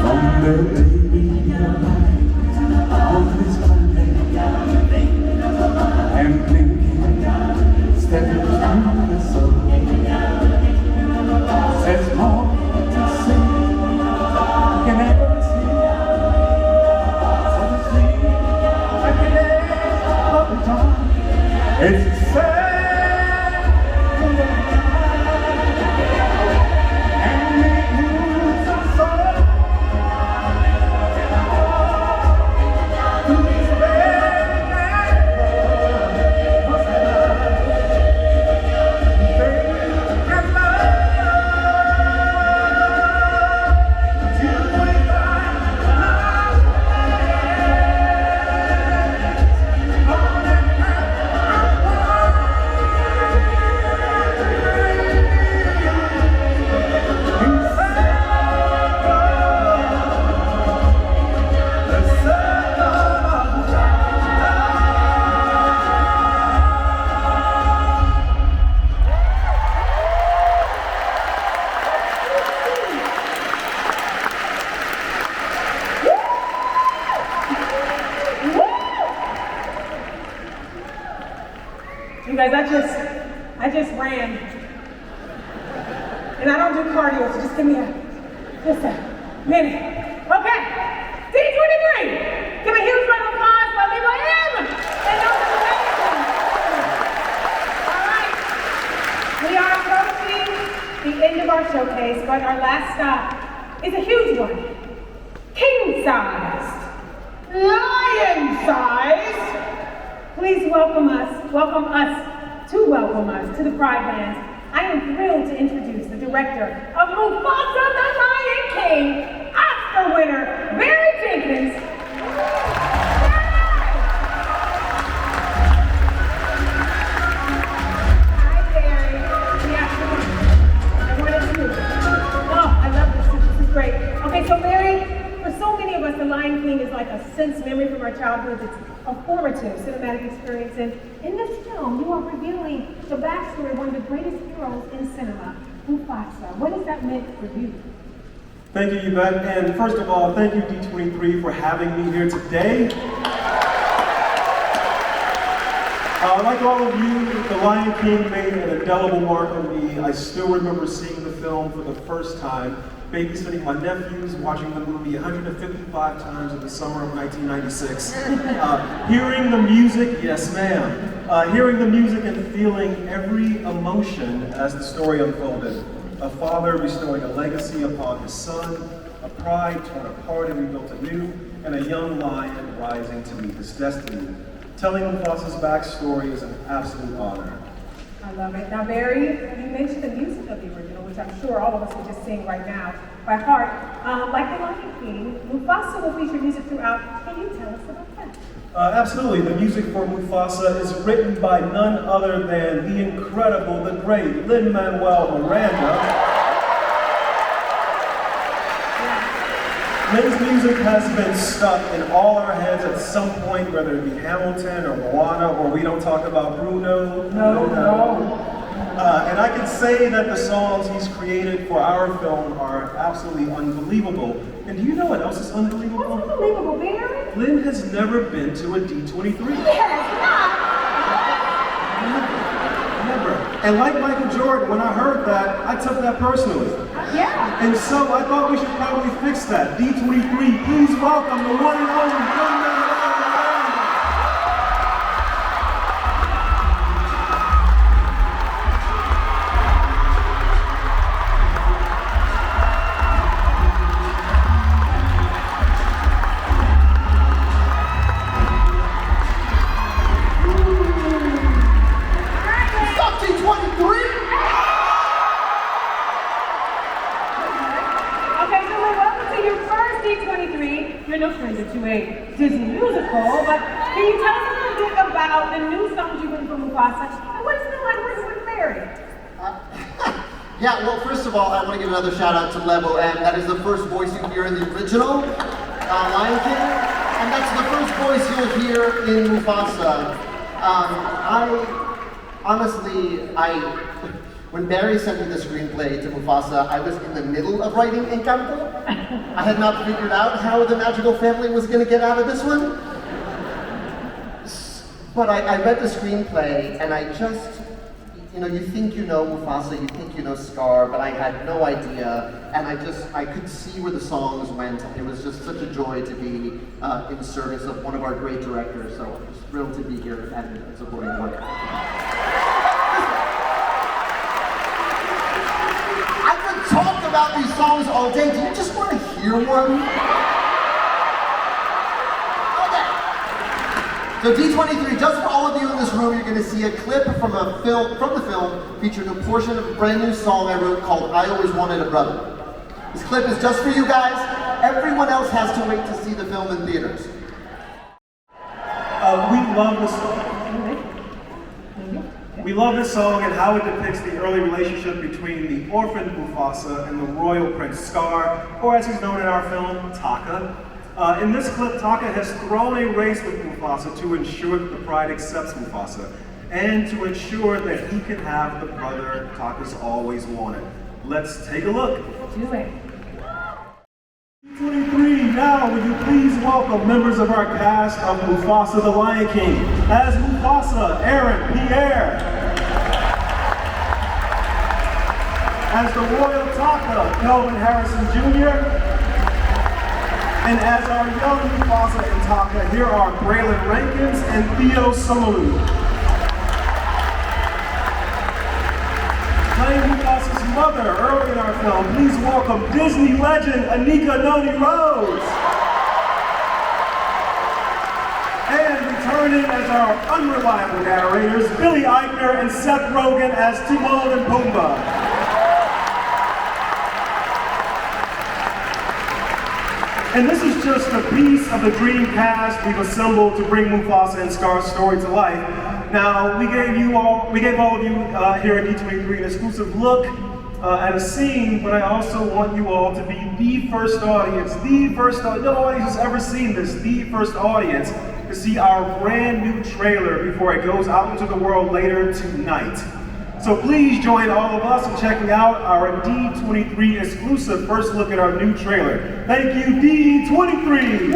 from the baby alive on this planet, and thinking, stepping through the sun, there's more to see than ever see. So to see the place of the time, it's sad. Guys, I just ran. And I don't do cardio, so just give me just a minute. Okay, D23! Give a huge round of applause for Elio and All right, we are approaching the end of our showcase, but our last stop is a huge one. King-sized, lion-sized. Please welcome us to the Pride Lands. I am thrilled to introduce the director of Mufasa the Lion King, Oscar winner, Barry Jenkins. Hi, Barry. Yeah, come on. I wanted to. Oh, I love this. This is great. Okay, so Barry, for so many of us, the Lion King is like a sense memory from our childhoods. It's a formative cinematic experience, and in this film, you are revealing the backstory of one of the greatest heroes in cinema, Mufasa. What has that meant for you? Thank you, Yvette, and first of all, thank you, D23, for having me here today. Like all of you, The Lion King made an indelible mark on me. I still remember seeing the film for the first time, babysitting my nephews, watching the movie 155 times in the summer of 1996. Hearing the music, yes ma'am, hearing the music and feeling every emotion as the story unfolded. A father bestowing a legacy upon his son, a pride torn apart and rebuilt anew, and a young lion rising to meet his destiny. Telling Mufasa's backstory is an absolute honor. I love it. Now, Barry, you mentioned the music of the original, which I'm sure all of us will just sing right now by heart. Like The Lion King, Mufasa will feature music throughout. Can you tell us about that? Absolutely. The music for Mufasa is written by none other than the incredible, the great Lin-Manuel Miranda. Lin's music has been stuck in all our heads at some point, whether it be Hamilton or Moana, or we don't talk about Bruno. No. And I can say that the songs he's created for our film are absolutely unbelievable. And do you know what else is unbelievable? What's unbelievable, Barry? Lin has never been to a D23. He has not. Never. And like Michael Jordan, when I heard that, I took that personally. Yeah. And so I thought we should probably fix that. D23, please welcome the one and only Lin-Manuel Miranda. You're no stranger to a Disney musical, but can you tell us a little bit about the new songs you've written for Mufasa, and what it's been like working with Barry? Yeah, well, first of all, I want to give another shout out to Level M. That is the first voice you hear in the original Lion King, and that's the first voice you'll hear in Mufasa. When Barry sent me the screenplay to Mufasa, I was in the middle of writing Encanto. I had not figured out how the magical family was going to get out of this one. But I read the screenplay, and I just, you think you know Mufasa, you think you know Scar, but I had no idea, and I could see where the songs went. It was just such a joy to be in service of one of our great directors, so I'm just thrilled to be here and supporting the work. I could talk about these songs all day. Do you just want to hear one? So D23, just for all of you in this room, you're going to see a clip from the film featuring a portion of a brand new song I wrote called I Always Wanted a Brother. This clip is just for you guys. Everyone else has to wait to see the film in theaters. We love this song. We love this song and how it depicts the early relationship between the orphaned Mufasa and the royal prince Scar, or as he's known in our film, Taka. In this clip, Taka has thrown a race with Mufasa to ensure that the bride accepts Mufasa, and to ensure that he can have the brother Taka's always wanted. Let's take a look. Do it. D23, now would you please welcome members of our cast of Mufasa the Lion King. As Mufasa, Aaron Pierre. As the royal Taka, Kelvin Harrison Jr. And as our young Mufasa and Taka, here are Braylon Rankins and Theo Samalu. Playing Mufasa's mother early in our film, please welcome Disney legend Anika Noni Rhodes. And returning as our unreliable narrators, Billy Eichner and Seth Rogen as Timon and Pumbaa. And this is just a piece of the dream cast we've assembled to bring Mufasa and Scar's story to life. Now, we gave all of you here at D23 an exclusive look at a scene, but I also want you all to be the first audience, no audience has ever seen this, the first audience to see our brand new trailer before it goes out into the world later tonight. So please join all of us in checking out our D23 exclusive first look at our new trailer. Thank you, D23!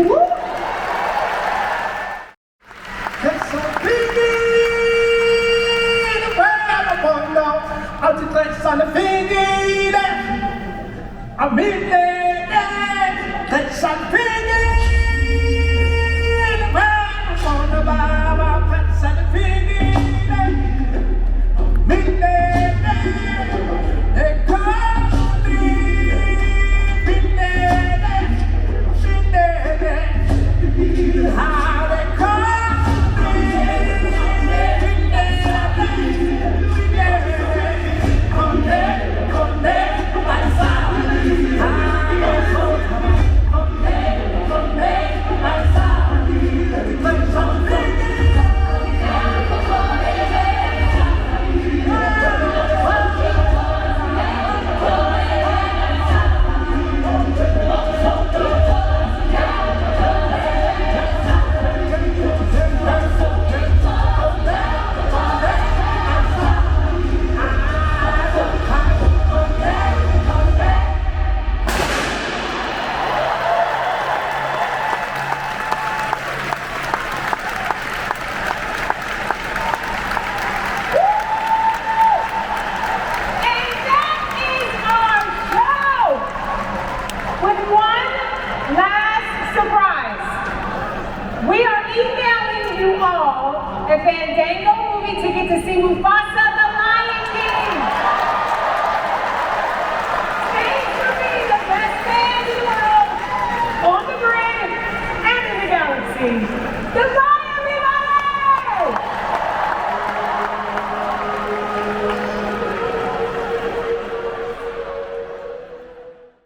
Goodbye!